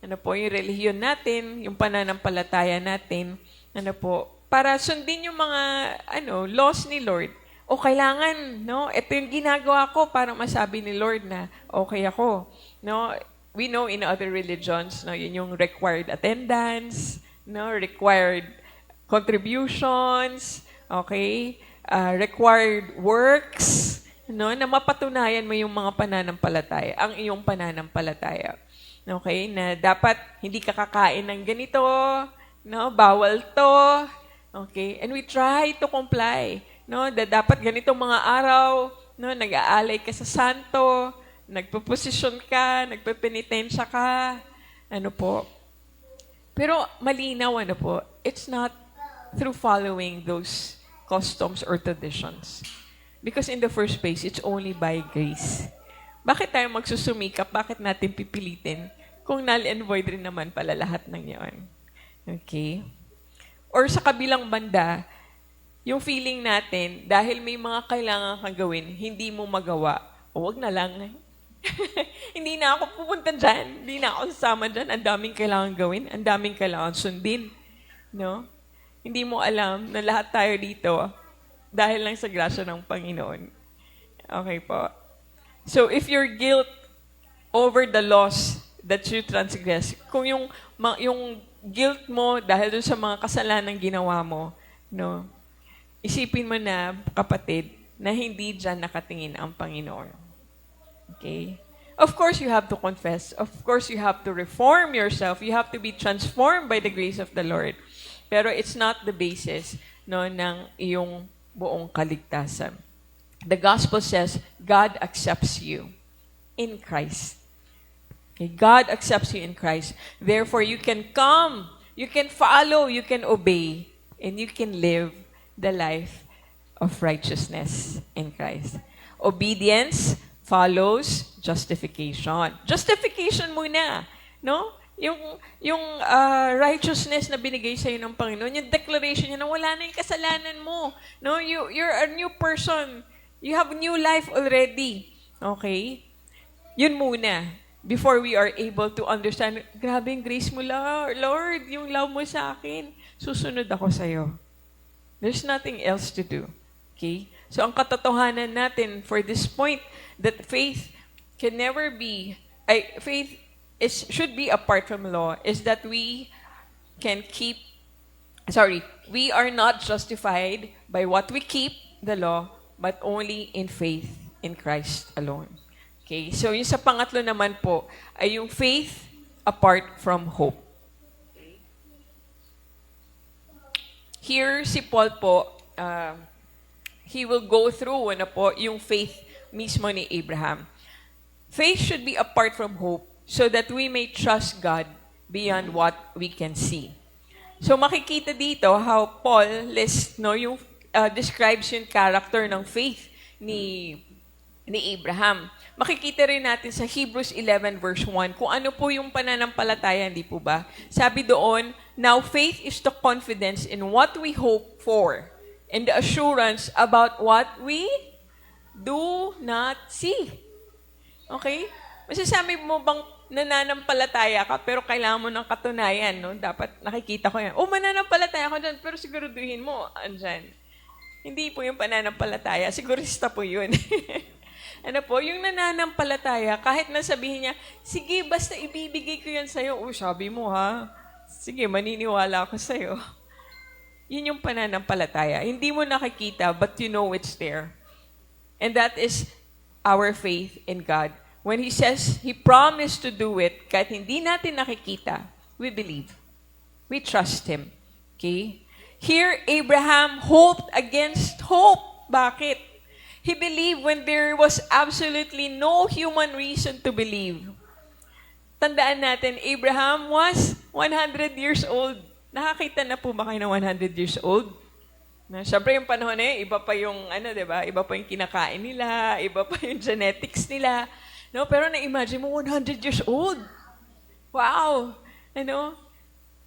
ano po, yung relihiyon natin, yung pananampalataya natin, ano po, para sundin yung mga, laws ni Lord. O kailangan, no, ito yung ginagawa ko para masabi ni Lord na okay ako. No, we know in other religions, no, yun yung required attendance, no, required contributions, okay, required works, no, na mapatunayan mo yung mga pananampalataya, ang iyong pananampalataya. Okay, na dapat hindi ka kakain ng ganito, no, bawal to. Okay, and we try to comply, no, dapat ganitong mga araw, no, nag-aalay ka sa santo, nagpo-posisyon ka, nagpe-penitensya ka, ano po. Pero malinaw, ano po, it's not through following those customs or traditions. Because in the first place, it's only by grace. Bakit tayo magsusumikap? Bakit natin pipilitin? Kung null and void rin naman pala lahat ng yon. Okay? Or sa kabilang banda, yung feeling natin, dahil may mga kailangan kang gawin, hindi mo magawa, o wag na lang. Hindi na ako pupunta dyan. Hindi na ako sasama dyan. Ang daming kailangan gawin. Ang daming kailangan sundin. No? Hindi mo alam na lahat tayo dito dahil lang sa grasya ng Panginoon. Okay po. So, if your guilt over the laws that you transgress, kung yung guilt mo dahil dun sa mga kasalanan ginawa mo, no, isipin mo na, kapatid, na hindi dyan nakatingin ang Panginoon. Okay? Of course, you have to confess. Of course, you have to reform yourself. You have to be transformed by the grace of the Lord. Pero it's not the basis, no, ng iyong buong kaligtasan. The gospel says, God accepts you in Christ. Okay? God accepts you in Christ. Therefore, you can come, you can follow, you can obey, and you can live the life of righteousness in Christ. Obedience follows justification. Justification muna, no? Yung righteousness na binigay sa ng Panginoon, yung declaration niya na wala na yung kasalanan mo. No? You're a new person. You have new life already. Okay? Yun muna. Before we are able to understand, grabe yung grace mo, Lord, yung love mo sa akin, susunod ako sa'yo. There's nothing else to do. Okay? So, ang katotohanan natin for this point, that faith can never be, should be apart from law, is that we are not justified by what we keep, the law, but only in faith in Christ alone. Okay? So, yung sa pangatlo naman po, ay yung faith apart from hope. Here, si Paul po, he will go through yung faith mismo ni Abraham. Faith should be apart from hope so that we may trust God beyond what we can see. So makikita dito how Paul describes yung character ng faith ni Abraham. Makikita rin natin sa Hebrews 11 verse 1 kung ano po yung pananampalataya, hindi po ba? Sabi doon, now faith is the confidence in what we hope for and the assurance about what we do not see. Okay? Masasabi mo bang nananampalataya ka pero kailangan mo ng katunayan, no? Dapat nakikita ko yan. Mananampalataya ko dyan, pero siguraduhin mo, andyan. Hindi po yung pananampalataya. Sigurista po yun. Ano po, yung nananampalataya, kahit nasabihin niya, sige, basta ibibigay ko yan sa'yo. Sabi mo ha, sige, maniniwala ako sa'yo. Yun yung pananampalataya. Hindi mo nakikita, but you know it's there. And that is our faith in God when He says He promised to do it, kahit hindi natin nakikita, we believe. We trust Him. Okay? Here, Abraham hoped against hope. Bakit? He believed when there was absolutely no human reason to believe. Tandaan natin, Abraham was 100 years old. Nakakita na po ba kayo ng 100 years old? Na, syempre yung panahon na yun, iba pa yung, diba? Iba pa yung kinakain nila, iba pa yung genetics nila. No? Pero na-imagine mo, 100 years old. Wow!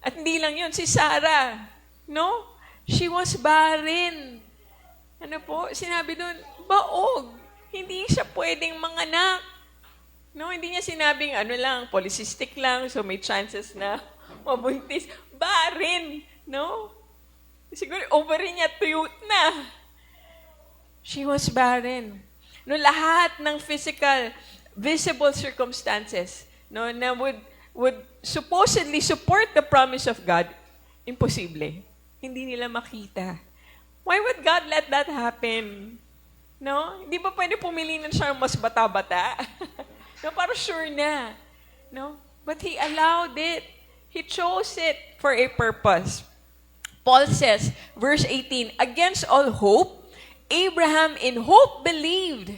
At hindi lang yun, si Sarah, no? She was barren. Sinabi doon, baog. Hindi siya pwedeng manganak. No, hindi niya sinabing polycystic lang, so may chances na mabuntis. Barren, no? Siguro, ovary niya tuyot na. She was barren. No, lahat ng physical, visible circumstances, no, na would supposedly support the promise of God, imposible. Hindi nila makita. Why would God let that happen? No? Hindi ba pwede pumili na siya mas bata-bata? No, para sure na. No? But He allowed it. He chose it for a purpose. Paul says, verse 18, against all hope, Abraham in hope believed,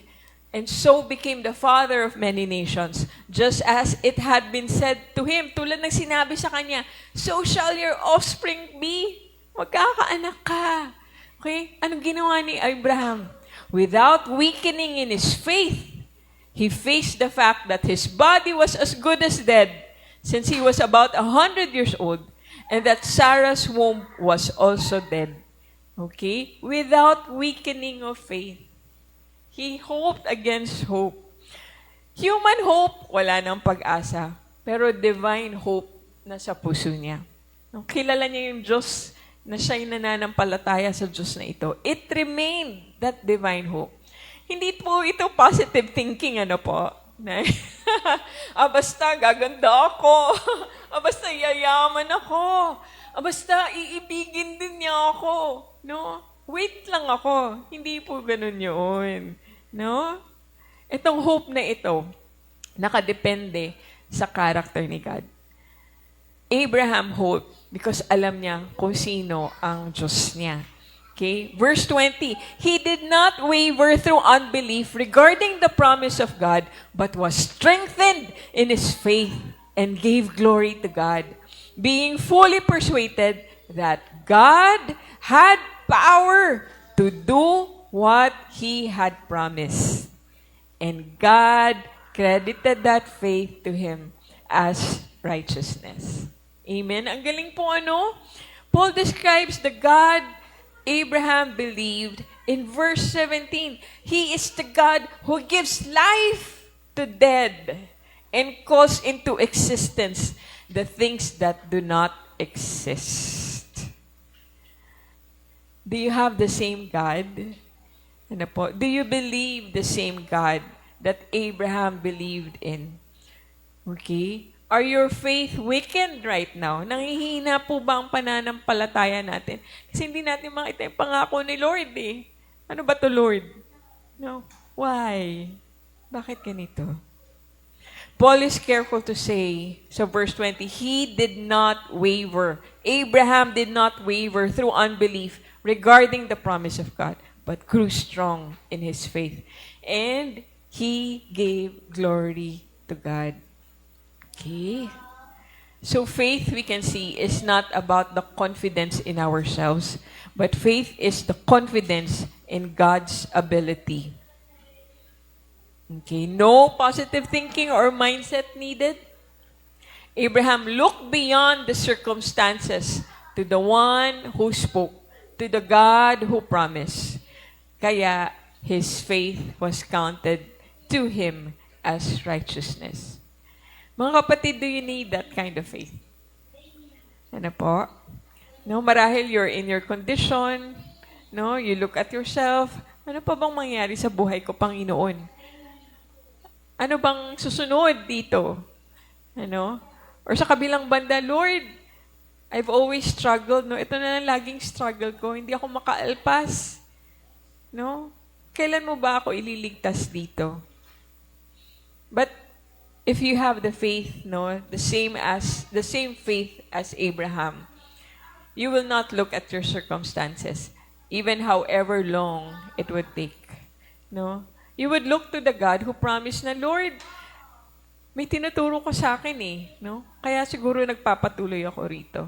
and so became the father of many nations, just as it had been said to him. Tulad ng sinabi sa kanya, so shall your offspring be. Magkakaanak ka. Okay? Anong ginawa ni Abraham? Without weakening in his faith, he faced the fact that his body was as good as dead, since he was about 100 years old, and that Sarah's womb was also dead. Okay? Without weakening of faith. He hoped against hope. Human hope, wala nang pag-asa. Pero divine hope nasa puso niya. Nung kilala niya yung Diyos na siya'y nananampalataya sa Diyos na ito, it remained that divine hope. Hindi po ito positive thinking, po? Basta gaganda ako. Basta yayaman ako. Basta iibigin din niya ako. No? Wait lang ako. Hindi po ganun yun. No? Itong hope na ito, nakadepende sa character ni God. Abraham hoped because alam niya kung sino ang Diyos niya. Okay? Verse 20, he did not waver through unbelief regarding the promise of God, but was strengthened in his faith and gave glory to God, being fully persuaded that God had power to do what He had promised. And God credited that faith to him as righteousness. Amen? Ang galing po Paul describes the God Abraham believed in verse 17. He is the God who gives life to dead and calls into existence the things that do not exist. Do you have the same God? Do you believe the same God that Abraham believed in? Okay? Are your faith weakened right now? Nangihina po ba ang pananampalataya natin? Kasi hindi natin makita yung pangako ni Lord eh. Ano ba to, Lord? No. Why? Bakit ganito? Paul is careful to say, so verse 20, he did not waver. Abraham did not waver through unbelief regarding the promise of God, but grew strong in his faith. And he gave glory to God. Okay. So faith, we can see, is not about the confidence in ourselves, but faith is the confidence in God's ability. Okay. No positive thinking or mindset needed. Abraham looked beyond the circumstances to the one who spoke, to the God who promised. Kaya his faith was counted to him as righteousness. Mga kapatid, do you need that kind of faith? Ano po? No, marahil you're in your condition. No, you look at yourself. Ano pa bang mangyari sa buhay ko, Panginoon? Ano bang susunod dito? Ano? Or sa kabilang banda, Lord, I've always struggled. No, ito na lang laging struggle ko. Hindi ako makaalpas. No? Kailan mo ba ako ililigtas dito? But if you have the faith, no, the same faith as Abraham, you will not look at your circumstances, even however long it would take. No? You would look to the God who promised na, Lord, may tinuturo ko sa akin eh. No? Kaya siguro nagpapatuloy ako rito.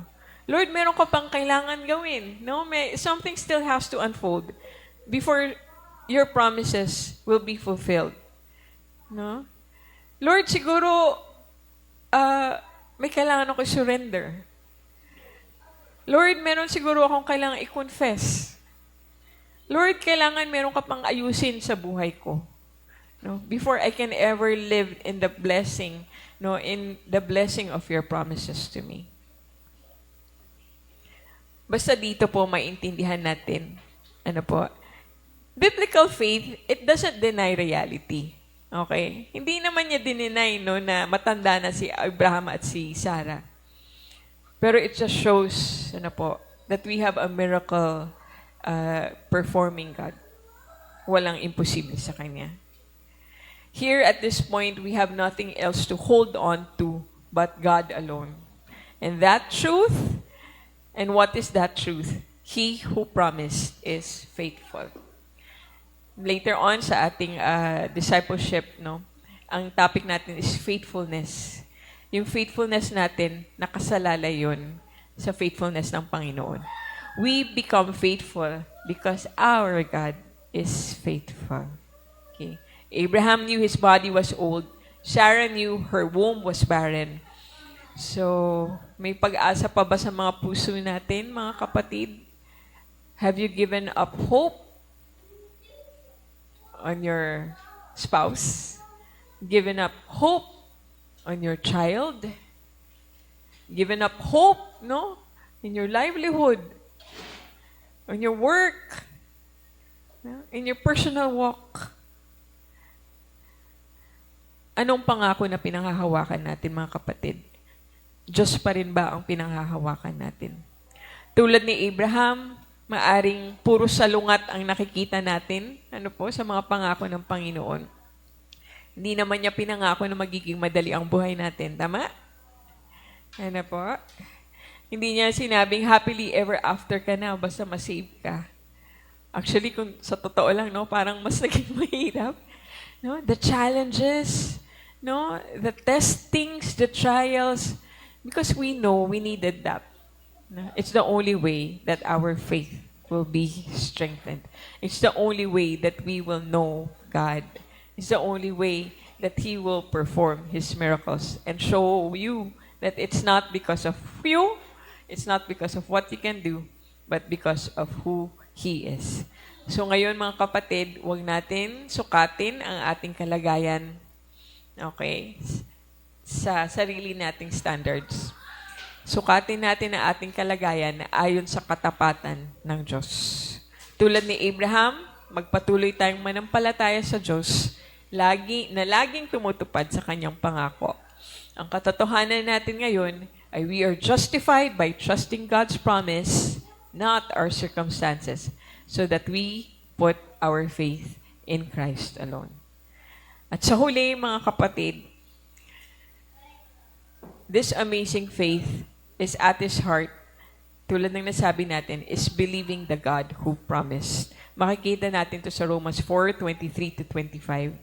Lord, meron ka pang kailangan gawin. No? Something still has to unfold before your promises will be fulfilled. No? Lord, siguro may kailangan ako surrender. Lord, meron siguro akong kailangan i-confess. Lord, kailangan meron ka pang ayusin sa buhay ko. No? Before I can ever live in the blessing, no, in the blessing of your promises to me. Basta dito po maintindihan natin. Ano po? Biblical faith, it doesn't deny reality. Okay? Hindi naman niya dininay, no, na matanda na si Abraham at si Sarah. Pero it just shows, ano po, that we have a miracle performing God. Walang imposible sa Kanya. Here at this point, we have nothing else to hold on to but God alone. And that truth, and what is that truth? He who promised is faithful. Later on sa ating discipleship, no, ang topic natin is faithfulness. Yung faithfulness natin, nakasalalay yun sa faithfulness ng Panginoon. We become faithful because our God is faithful. Okay. Abraham knew his body was old. Sarah knew her womb was barren. So, may pag-asa pa ba sa mga puso natin, mga kapatid? Have you given up hope on your spouse? Given up hope on your child? Given up hope, no? In your livelihood? On your work? No? In your personal walk? Anong pangako na pinanghahawakan natin, mga kapatid? Diyos pa rin ba ang pinanghahawakan natin? Tulad ni Abraham, maaring puro salungat ang nakikita natin, ano po, sa mga pangako ng Panginoon. Hindi naman niya pinangako na magiging madali ang buhay natin. Tama? Ano po? Hindi niya sinabing happily ever after ka na, basta masave ka. Actually, kung sa totoo lang, no, parang mas naging mahirap. No? The challenges, no? The testings, the trials, because we know we needed that. No? It's the only way that our faith will be strengthened. It's the only way that we will know God. It's the only way that He will perform His miracles and show you that it's not because of you, it's not because of what you can do, but because of who He is. So ngayon, mga kapatid, huwag natin sukatin ang ating kalagayan, okay, sa sarili nating standards. Sukatin natin ang ating kalagayan ayon sa katapatan ng Diyos. Tulad ni Abraham, magpatuloy tayong manampalataya sa Diyos, laging tumutupad sa kanyang pangako. Ang katotohanan natin ngayon ay we are justified by trusting God's promise, not our circumstances, so that we put our faith in Christ alone. At sa huli, mga kapatid, this amazing faith is at His heart, tulad ng nasabi natin, is believing the God who promised. Makikita natin to sa Romans 4:23-25.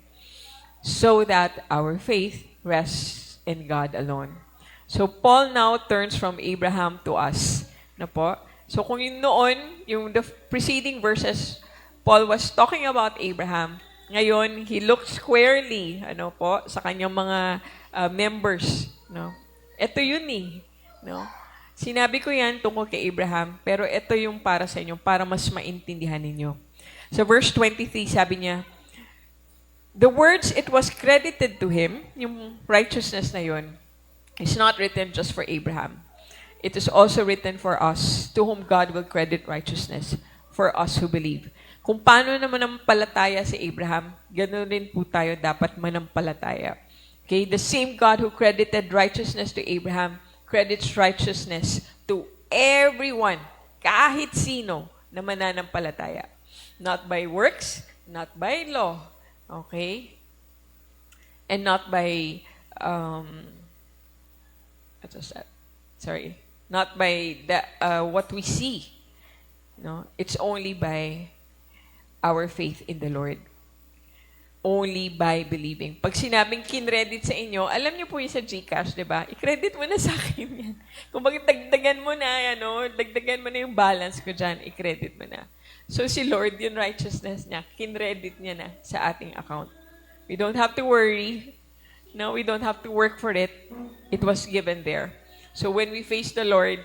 So that our faith rests in God alone. So Paul now turns from Abraham to us. Na po? So kung yun noon, yung the preceding verses, Paul was talking about Abraham. Ngayon, he looked squarely, ano po, sa kanyang mga members. No? Ito yun eh. No? Sinabi ko yan tungkol kay Abraham, pero ito yung para sa inyo, para mas maintindihan ninyo. So verse 23, sabi niya, the words it was credited to him, yung righteousness na yun, is not written just for Abraham. It is also written for us, to whom God will credit righteousness, for us who believe. Kung paano naman manampalataya si Abraham, ganoon rin po tayo dapat manampalataya. Okay, the same God who credited righteousness to Abraham credits righteousness to everyone, kahit sino na mananampalataya. Not by works, not by law. Okay? and not by what was that? Sorry, not by the what we see. No, it's only by our faith in the Lord. Only by believing. Pag sinabing kinredit sa inyo, alam niyo po yung sa GCash, di ba? I-credit mo na sa akin yan. Kung bakit dagdagan mo na, dagdagan mo na yung balance ko dyan, i-credit mo na. So si Lord, yung righteousness niya, kinredit niya na sa ating account. We don't have to worry. No, we don't have to work for it. It was given there. So when we face the Lord,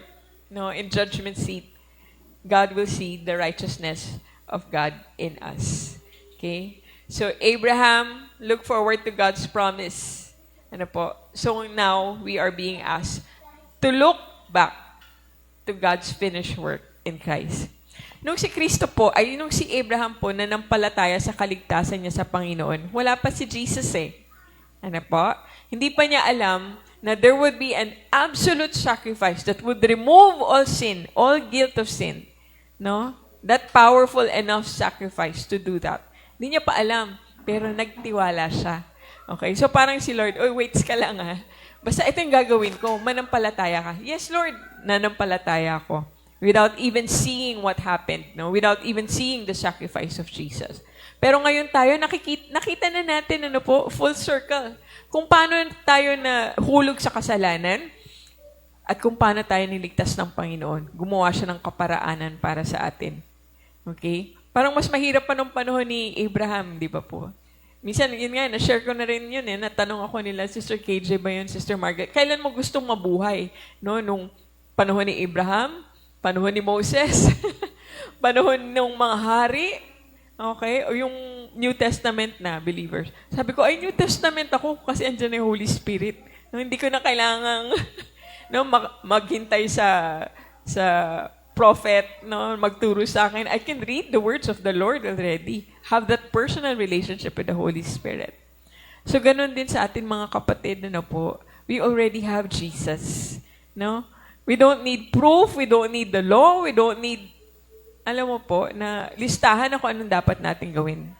in judgment seat, God will see the righteousness of God in us. Okay? So Abraham looked forward to God's promise. Ano po? So now we are being asked to look back to God's finished work in Christ. Nung si Kristo po, nung si Abraham po nanampalataya sa kaligtasan niya sa Panginoon, wala pa si Jesus eh. Ano po? Hindi pa niya alam na there would be an absolute sacrifice that would remove all sin, all guilt of sin. No? That powerful enough sacrifice to do that. Hindi niya pa alam, pero nagtiwala siya. Okay? So parang si Lord, waits ka lang ha. Basta ito yung gagawin ko, manampalataya ka. Yes, Lord, nanampalataya ako. Without even seeing what happened, without even seeing the sacrifice of Jesus. Pero ngayon tayo, nakita na natin, full circle. Kung paano tayo na hulog sa kasalanan, at kung paano tayo niligtas ng Panginoon. Gumawa siya ng kaparaanan para sa atin. Okay? Parang mas mahirap pa nung panahon ni Abraham, di ba po? Minsan, yun nga, na-share ko na rin yun natanong ako nila, Sister KJ ba yun, Sister Margaret, kailan mo gustong mabuhay? Nung panahon ni Abraham, panahon ni Moses, panahon ng mga hari, okay? O yung New Testament na believers. Sabi ko, New Testament ako kasi andyan yung Holy Spirit. Hindi ko na kailangang maghintay sa prophet, magturo sa akin. I can read the words of the Lord already. Have that personal relationship with the Holy Spirit. So, ganun din sa atin mga kapatid, po. We already have Jesus. We don't need proof. We don't need the law. We don't need, alam mo po, na listahan ako anong dapat natin gawin.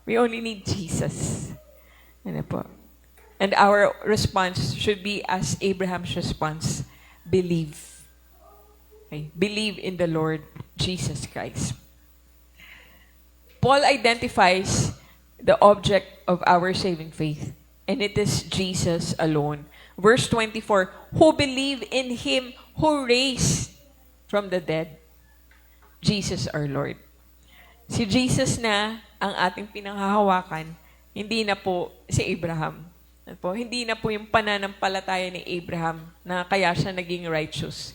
We only need Jesus. Po. And our response should be as Abraham's response, believe. Okay? Believe in the Lord Jesus Christ. Paul identifies the object of our saving faith, and it is Jesus alone. Verse 24, who believe in Him who raised from the dead, Jesus our Lord. Si Jesus na ang ating pinanghahawakan, hindi na po si Abraham. Hindi na po yung pananampalataya ni Abraham na kaya siya naging righteous.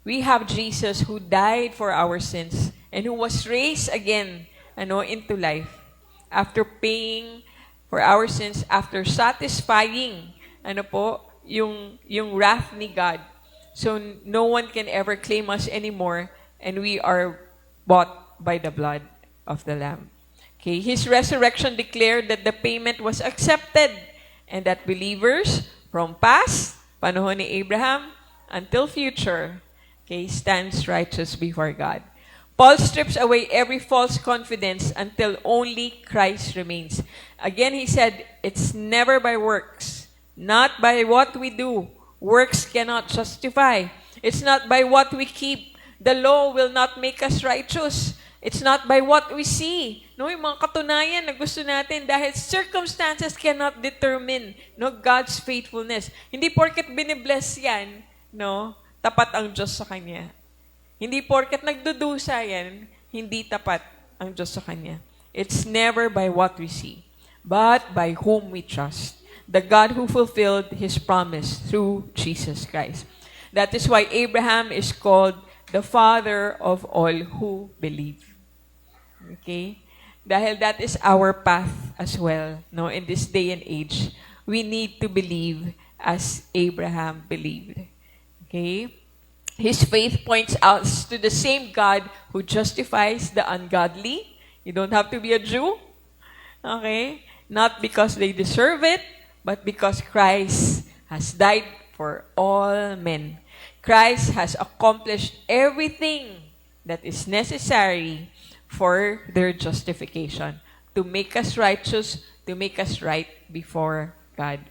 We have Jesus who died for our sins and who was raised again into life after paying for our sins, after satisfying yung wrath ni God. So no one can ever claim us anymore, and we are bought by the blood of the Lamb. Okay, His resurrection declared that the payment was accepted and that believers from past, panahon ni Abraham, until future, stands righteous before God. Paul strips away every false confidence until only Christ remains. Again, he said, it's never by works, not by what we do. Works cannot justify. It's not by what we keep. The law will not make us righteous. It's not by what we see. Yung mga katunayan na gusto natin dahil circumstances cannot determine God's faithfulness. Hindi porket binibless yan, tapat ang Diyos sa Kanya. Hindi porket nagdudusa yan, hindi tapat ang Diyos sa Kanya. It's never by what we see, but by whom we trust. The God who fulfilled His promise through Jesus Christ. That is why Abraham is called the father of all who believe. Okay? Dahil that is our path as well. In this day and age, we need to believe as Abraham believed. Okay? His faith points us to the same God who justifies the ungodly. You don't have to be a Jew. Okay? Not because they deserve it, but because Christ has died for all men. Christ has accomplished everything that is necessary for their justification, to make us righteous, to make us right before God.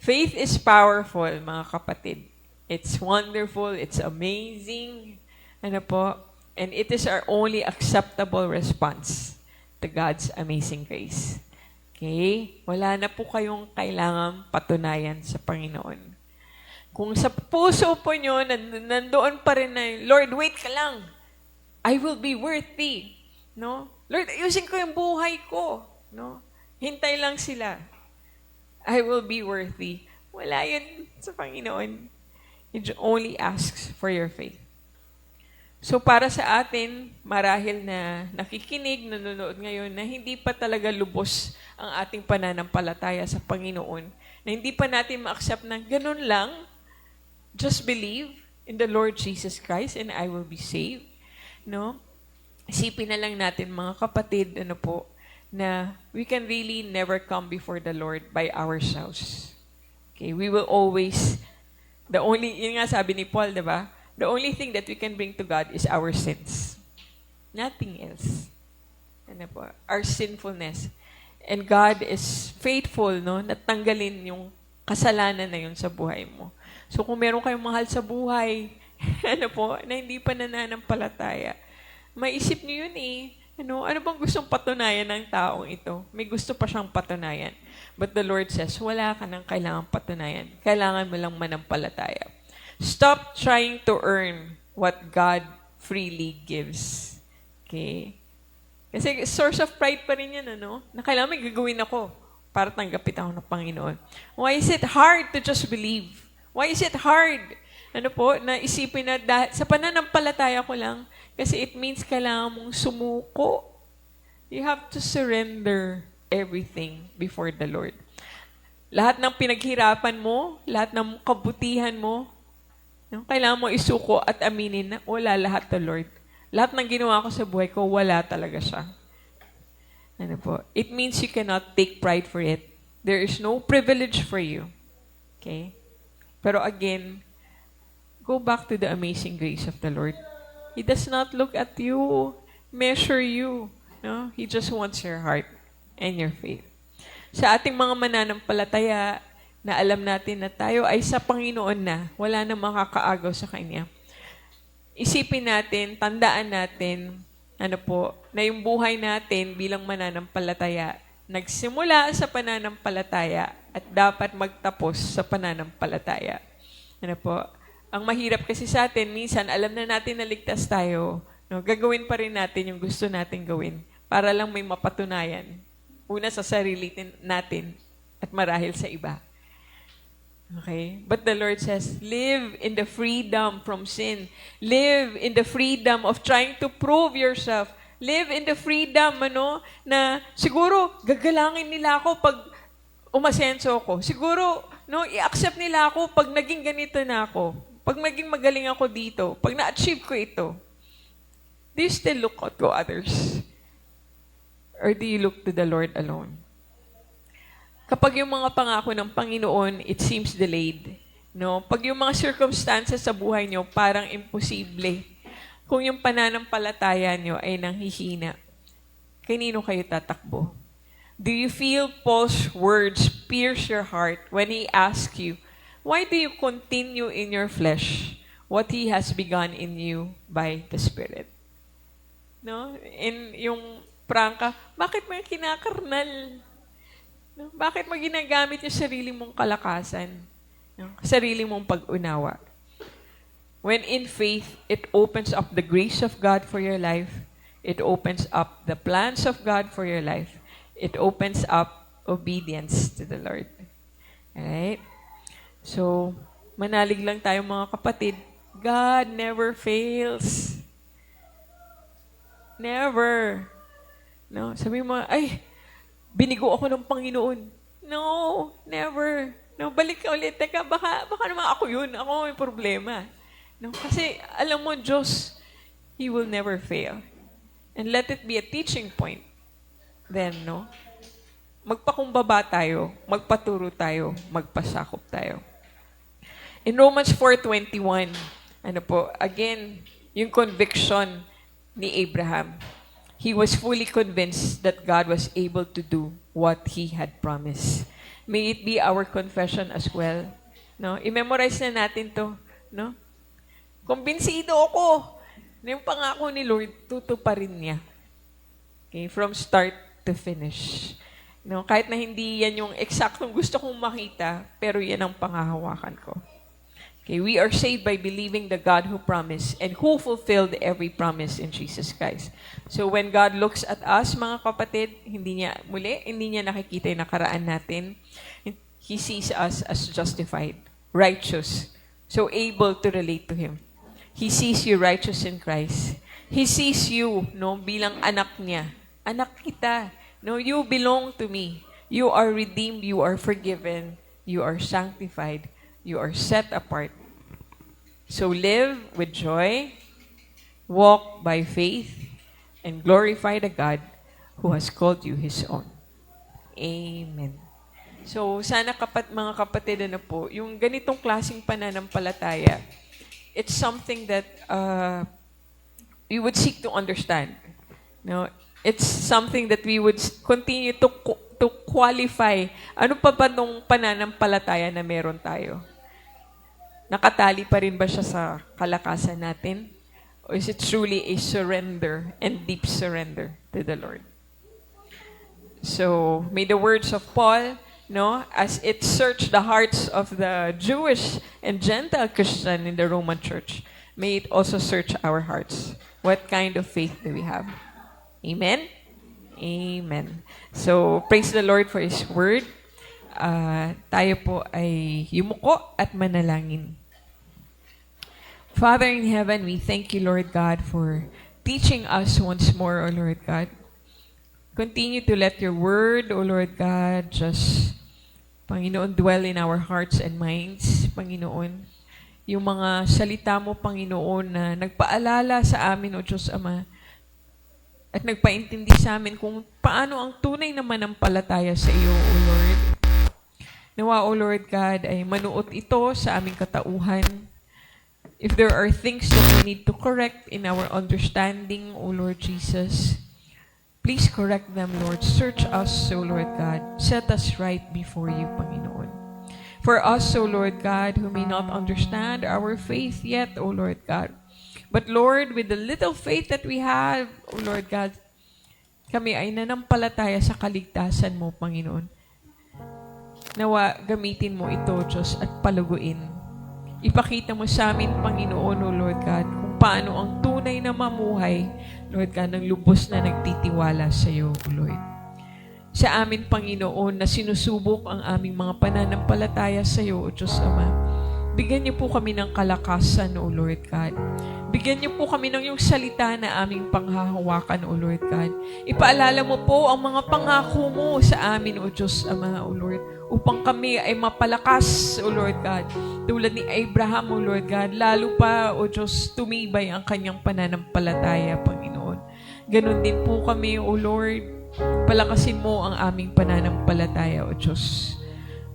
Faith is powerful, mga kapatid. It's wonderful, it's amazing, ano po, and it is our only acceptable response to God's amazing grace. Okay? Wala na po kayong kailangang patunayan sa Panginoon. Kung sa puso po nyo, nandoon pa rin na, Lord, wait ka lang. I will be worthy. No? Lord, ayusin ko yung buhay ko. No? Hintay lang sila. I will be worthy. Wala yun sa Panginoon. He only asks for your faith. So para sa atin, marahil na nakikinig, nanonood ngayon, na hindi pa talaga lubos ang ating pananampalataya sa Panginoon, na hindi pa natin ma-accept na ganun lang, just believe in the Lord Jesus Christ and I will be saved. No? Isipin na lang natin, mga kapatid, ano po, na we can really never come before the Lord by ourselves. Okay, we will always, yun nga sabi ni Paul, diba? The only thing that we can bring to God is our sins. Nothing else. Ano po? Our sinfulness. And God is faithful, no? Natanggalin yung kasalanan na yun sa buhay mo. So kung meron kayong mahal sa buhay, ano po, na hindi pa nananampalataya, maisip niyo yun eh. Ano bang gustong patunayan ng taong ito? May gusto pa siyang patunayan. But the Lord says, wala ka nang kailangang patunayan. Kailangan mo lang manampalataya. Stop trying to earn what God freely gives. Okay? Kasi source of pride pa rin yan, ano? Na kailangan may gagawin ako para tanggapin ako ng Panginoon. Why is it hard to just believe? Why is it hard? Ano po, na isipin na sa pananampalataya ko lang, kasi it means kailangan mong sumuko. You have to surrender everything before the Lord. Lahat ng pinaghirapan mo, lahat ng kabutihan mo, kailangan mo isuko at aminin na wala lahat to Lord. Lahat ng ginawa ko sa buhay ko, wala talaga siya. Ano po? It means you cannot take pride for it. There is no privilege for you. Okay? Pero again, go back to the amazing grace of the Lord. He does not look at you, measure you. No? He just wants your heart and your faith. Sa ating mga mananampalataya, na alam natin na tayo ay sa Panginoon na, wala na makakaagaw sa Kanya. Isipin natin, tandaan natin, ano po, na yung buhay natin bilang mananampalataya, nagsimula sa pananampalataya at dapat magtapos sa pananampalataya. Ano po, ang mahirap kasi sa atin, minsan alam na natin na ligtas tayo, no, gagawin pa rin natin yung gusto natin gawin para lang may mapatunayan. Una sa sarili natin at marahil sa iba. Okay? But the Lord says, live in the freedom from sin. Live in the freedom of trying to prove yourself. Live in the freedom, na siguro gagalangin nila ako pag umasenso ako. Siguro, i-accept nila ako pag naging ganito na ako. Pag naging magaling ako dito. Pag na-achieve ko ito. Do you still look to others? Or do you look to the Lord alone? Kapag yung mga pangako ng Panginoon, it seems delayed. No? Pag yung mga circumstances sa buhay nyo, parang imposible. Kung yung pananampalataya nyo ay nanghihina, kanino kayo tatakbo? Do you feel Paul's words pierce your heart when he asks you, why do you continue in your flesh what he has begun in you by the Spirit? No? In yung prangka, bakit may kinakarnal? No? Bakit mo ginagamit yung sarili mong kalakasan? No? Sarili mong pag-unawa. When in faith, it opens up the grace of God for your life. It opens up the plans of God for your life. It opens up obedience to the Lord. Alright? So, manalig lang tayo mga kapatid. God never fails. Never. No? Sabi mo, ay, binigo ako ng Panginoon. No, never. No, balik ka ulit. Teka, baka naman ako yun. Ako may problema. No, kasi alam mo, Diyos, He will never fail. And let it be a teaching point. Then, no, magpakumbaba tayo, magpaturo tayo, magpasakop tayo. In Romans 4:21, ano po, again, yung conviction ni Abraham. He was fully convinced that God was able to do what He had promised. May it be our confession as well. No? I-memorize na natin to. No? Kumbinsido ako na yung pangako ni Lord, tutuparin niya. Okay? From start to finish. No? Kahit na hindi yan yung eksaktong gusto kong makita, pero yan ang pangahawakan ko. Okay, we are saved by believing the God who promised and who fulfilled every promise in Jesus Christ. So when God looks at us, mga kapatid, hindi niya nakikita yung nakaraan natin. He sees us as justified, righteous, so able to relate to Him. He sees you righteous in Christ. He sees you, no, bilang anak niya. Anak kita. No, you belong to me. You are redeemed, you are forgiven, you are sanctified. You are set apart. So live with joy, walk by faith, and glorify the God who has called you His own. Amen. So sana mga kapatid, po, yung ganitong klaseng pananampalataya, it's something that we would seek to understand. No, it's something that we would continue to qualify. Ano pa ba nung pananampalataya na meron tayo? Nakatali pa rin ba siya sa kalakasan natin? Or is it truly a surrender and deep surrender to the Lord? So, may the words of Paul, no, as it searched the hearts of the Jewish and Gentile Christian in the Roman Church, may it also search our hearts. What kind of faith do we have? Amen? Amen. So, praise the Lord for His Word. Tayo po ay yumuko at manalangin. Father in heaven, we thank you, Lord God, for teaching us once more, O Lord God. Continue to let your word, O Lord God, just, Panginoon, dwell in our hearts and minds, Panginoon. Yung mga salita mo, Panginoon, na nagpaalala sa amin, O Diyos Ama, at nagpaintindi sa amin kung paano ang tunay na manampalataya sa iyo, O Lord. Nawa, O Lord God, ay manuot ito sa aming katauhan. If there are things that we need to correct in our understanding, O Lord Jesus, please correct them, Lord. Search us, O Lord God. Set us right before you, Panginoon. For us, O Lord God, who may not understand our faith yet, O Lord God, but Lord, with the little faith that we have, O Lord God, kami ay nanampalataya sa kaligtasan mo, Panginoon. Nawa, gamitin mo ito, Diyos, at paluguin. Ipakita mo sa amin, Panginoon, O Lord God, kung paano ang tunay na mamuhay, Lord God, ng lubos na nagtitiwala sa iyo, O Lord. Sa amin, Panginoon, na sinusubok ang aming mga pananampalataya sa iyo, O Diyos Ama. Bigyan niyo po kami ng kalakasan, O Lord God. Bigyan niyo po kami ng iyong salita na aming panghahawakan, O Lord God. Ipaalala mo po ang mga pangako mo sa amin, O Diyos Ama, O Lord, upang kami ay mapalakas, O Lord God. Tulad ni Abraham, O Lord God, lalo pa, O Diyos, tumibay ang kanyang pananampalataya, Panginoon. Ganon din po kami, O Lord, palakasin mo ang aming pananampalataya, O Diyos.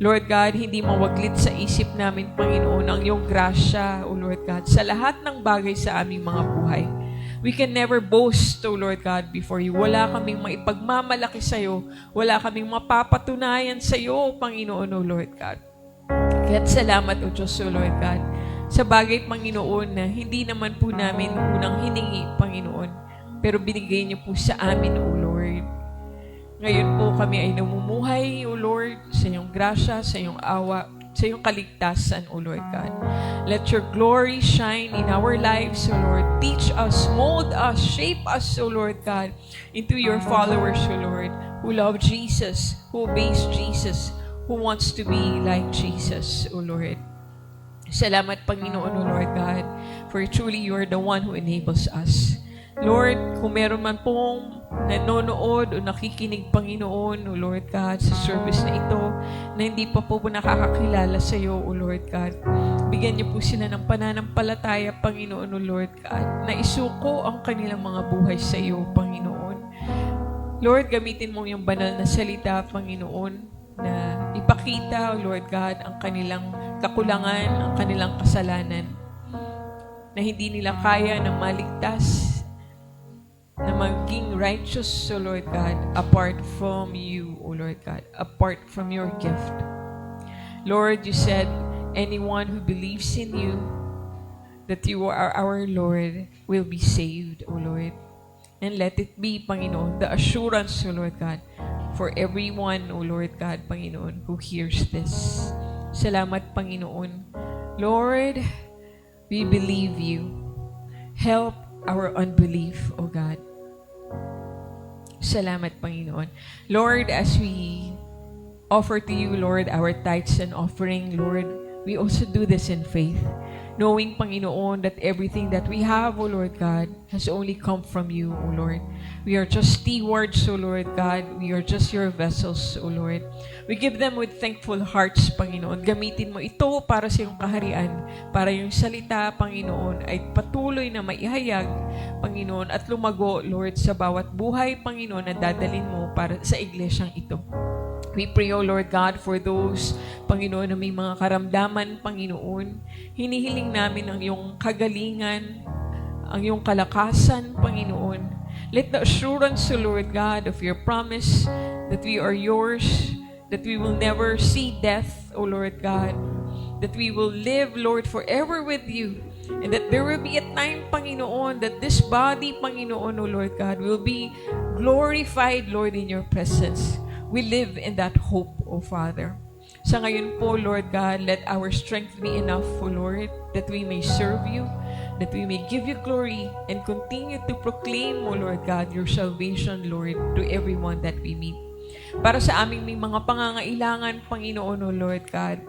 Lord God, hindi mawaglit sa isip namin, Panginoon, ang iyong grasya, O Lord God, sa lahat ng bagay sa aming mga buhay. We can never boast, O Lord God, before you. Wala kaming maipagmamalaki sa iyo. Wala kaming mapapatunayan sa iyo, Panginoon, O Lord God. Kaya't salamat, O Diyos, O Lord God, sa bagay, Panginoon, na hindi naman po namin unang hiningi, Panginoon, pero binigay niyo po sa amin, O Lord. Ngayon po kami ay namumuhay, O Lord, sa iyong grasya, sa iyong awa, sa iyong kaligtasan, O Lord God. Let your glory shine in our lives, O Lord. Teach us, mold us, shape us, O Lord God, into your followers, O Lord, who love Jesus, who obeys Jesus, who wants to be like Jesus, O Lord. Salamat, Panginoon, O Lord God, for truly you are the one who enables us. Lord, kung meron man pong nanonood o nakikinig, Panginoon, O Lord God, sa service na ito, na hindi pa po nakakakilala sa iyo, O Lord God, bigyan niyo po sila ng pananampalataya, Panginoon, O Lord God, na isuko ang kanilang mga buhay sa iyo, Panginoon. Lord, gamitin mo yung banal na salita, Panginoon, na ipakita, O Lord God, ang kanilang kakulangan, ang kanilang kasalanan, na hindi nila kaya na maligtas, na maging righteous, O Lord God, apart from you, O Lord God, apart from your gift. Lord, you said, anyone who believes in you, that you are our Lord, will be saved, O Lord. And let it be, Panginoon, the assurance, O Lord God, for everyone, O Lord God, Panginoon, who hears this. Salamat, Panginoon. Lord, we believe you. Help our unbelief, O God. Salamat, Panginoon. Lord, as we offer to you, Lord, our tithes and offering, Lord, we also do this in faith, knowing, Panginoon, that everything that we have, O Lord God, has only come from you, O Lord. We are just stewards, O Lord God. We are just your vessels, O Lord. We give them with thankful hearts, Panginoon. Gamitin mo ito para sa iyong kaharian, para yung salita, Panginoon, ay patuloy na maihayag, Panginoon, at lumago, Lord, sa bawat buhay, Panginoon, na dadalin mo para sa iglesyang ito. We pray, O Lord God, for those, Panginoon, na may mga karamdaman, Panginoon. Hinihiling namin ang iyong kagalingan, ang iyong kalakasan, Panginoon. Let the assurance, O Lord God, of your promise that we are yours, that we will never see death, O Lord God, that we will live, Lord, forever with you, and that there will be a time, Panginoon, that this body, Panginoon, O Lord God, will be glorified, Lord, in your presence. We live in that hope, O Father. Sa ngayon po, Lord God, let our strength be enough, O Lord, that we may serve you, that we may give you glory, and continue to proclaim, O Lord God, your salvation, Lord, to everyone that we meet. Para sa aming may mga pangangailangan, Panginoon, O Lord God,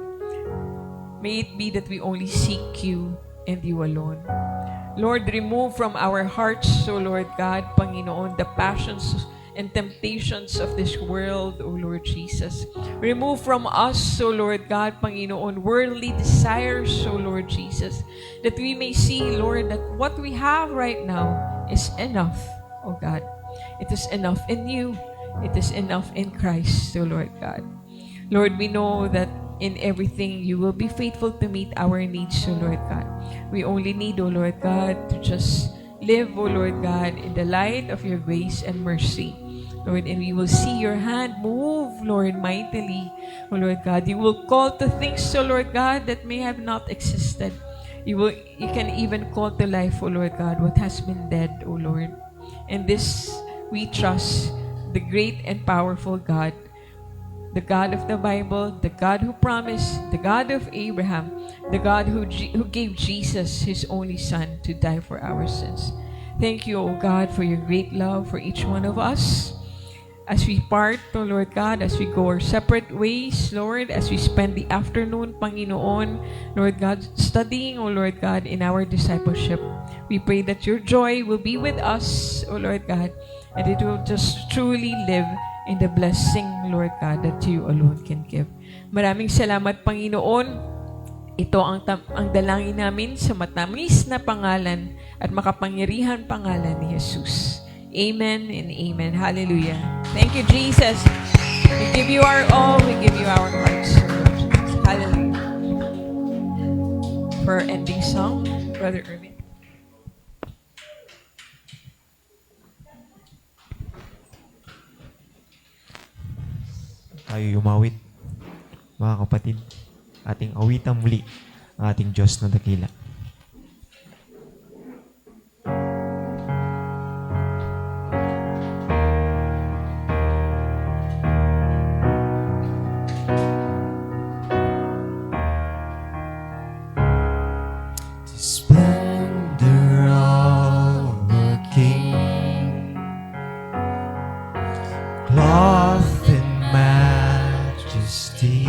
may it be that we only seek you and you alone. Lord, remove from our hearts, O Lord God, Panginoon, the passions and temptations of this world, O Lord Jesus. Remove from us, O Lord God, Panginoon, worldly desires, O Lord Jesus, that we may see, Lord, that what we have right now is enough, O God. It is enough in you. It is enough in Christ, O Lord God. Lord, we know that in everything you will be faithful to meet our needs, O Lord God. We only need, O Lord God, to just live, O Lord God, in the light of your grace and mercy, Lord, and we will see your hand move, Lord, mightily, O Lord God. You will call to things, O Lord God, that may have not existed. You can even call to life, O Lord God, what has been dead, O Lord. And this we trust, the great and powerful God, the God of the Bible, the God who promised, the God of Abraham, the God who gave Jesus, his only Son, to die for our sins. Thank you, O God, for your great love for each one of us. As we part, O Lord God, as we go our separate ways, Lord, as we spend the afternoon, Panginoon, Lord God, studying, O Lord God, in our discipleship, we pray that your joy will be with us, O Lord God, and it will just truly live in the blessing, Lord God, that you alone can give. Maraming salamat, Panginoon. Ito ang dalangin namin sa matamis na pangalan at makapangyarihan pangalan ni Jesus. Amen and amen. Hallelujah. Thank you, Jesus. We give you our all. We give you our hearts. Hallelujah. For our ending song, Brother Irvin. Tayo umawit, mga kapatid, ating awitan muli ang ating Diyos na dakila. The splendor of the King, clothed in majesty,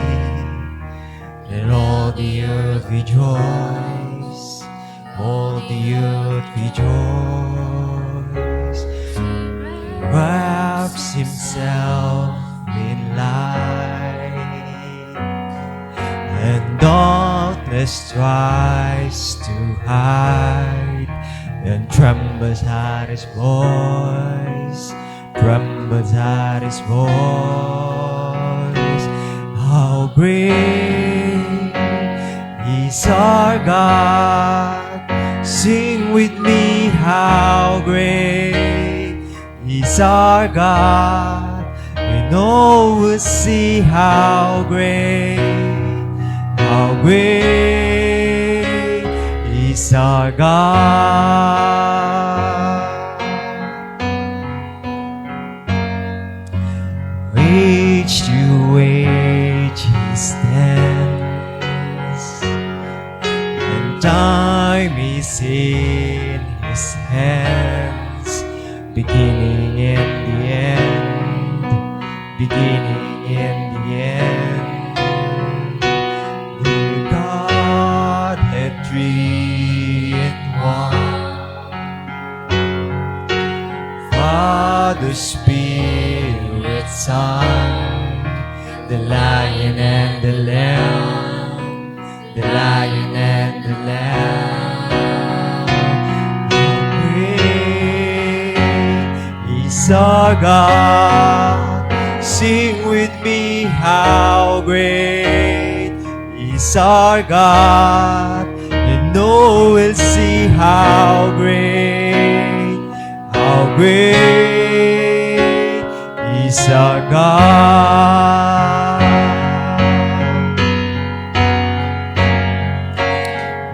let all the earth rejoice, all the earth rejoice. He wraps himself in light, and darkness tries to hide, and trembles at his voice, trembles at his voice. How great is our God! Sing with me, how great He's our God. And oh, we'll see how great is our God. Age to age He stands, and time is in His hands, beginning and the end, beginning and the end. The Godhead three in one, Father, Spirit, Son, the Lion and the Lamb, the Lion and the Lamb. How great is our God. Sing with me, how great is our God. You know we'll see how great is our God.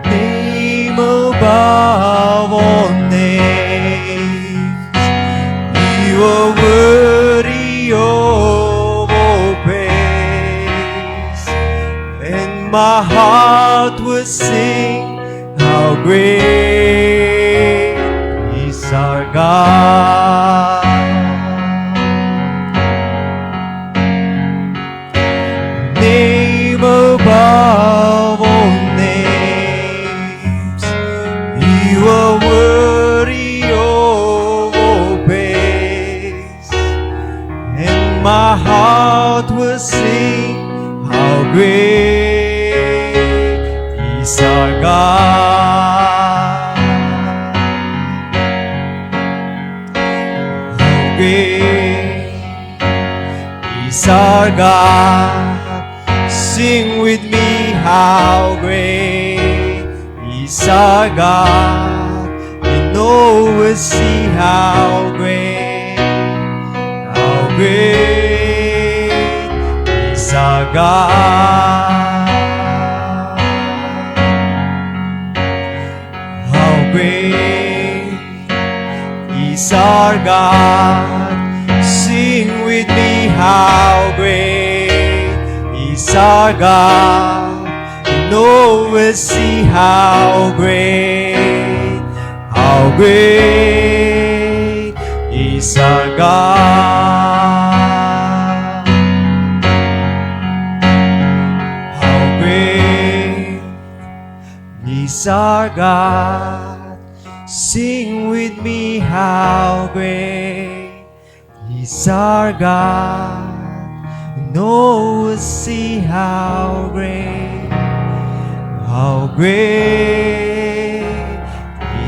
Name above all names, You are worthy of all praise, and my heart will sing how great is our God. Name above all names, You are worthy of all praise, and my heart will sing how great is our God. How great is our God. Sing with me, how great is our God. You know we'll see how great is our God. How great is our God. Sing with me, how great is our God. You know we'll see how great is our God. How great is our God. Sing with me, how great is our God. No, we'll see how great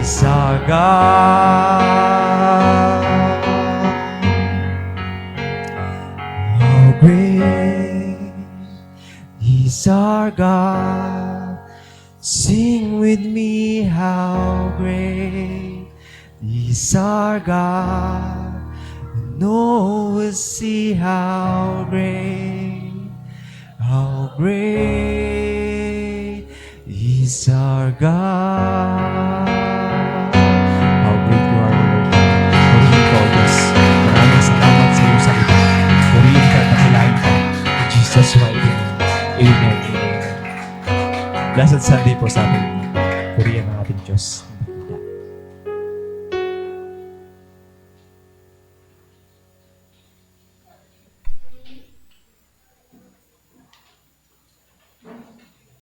is our God. How great is our God. Sing with me, how great is our God. No, we'll see how great is our God. How great you are, Lord. Purihin ko, Diyos. Maraming salamat sa iyong salita. Purihin ka at nakilain ka. In Jesus' mighty name. Amen. Blessed Sunday po sa atin. Purihin ang ating Diyos.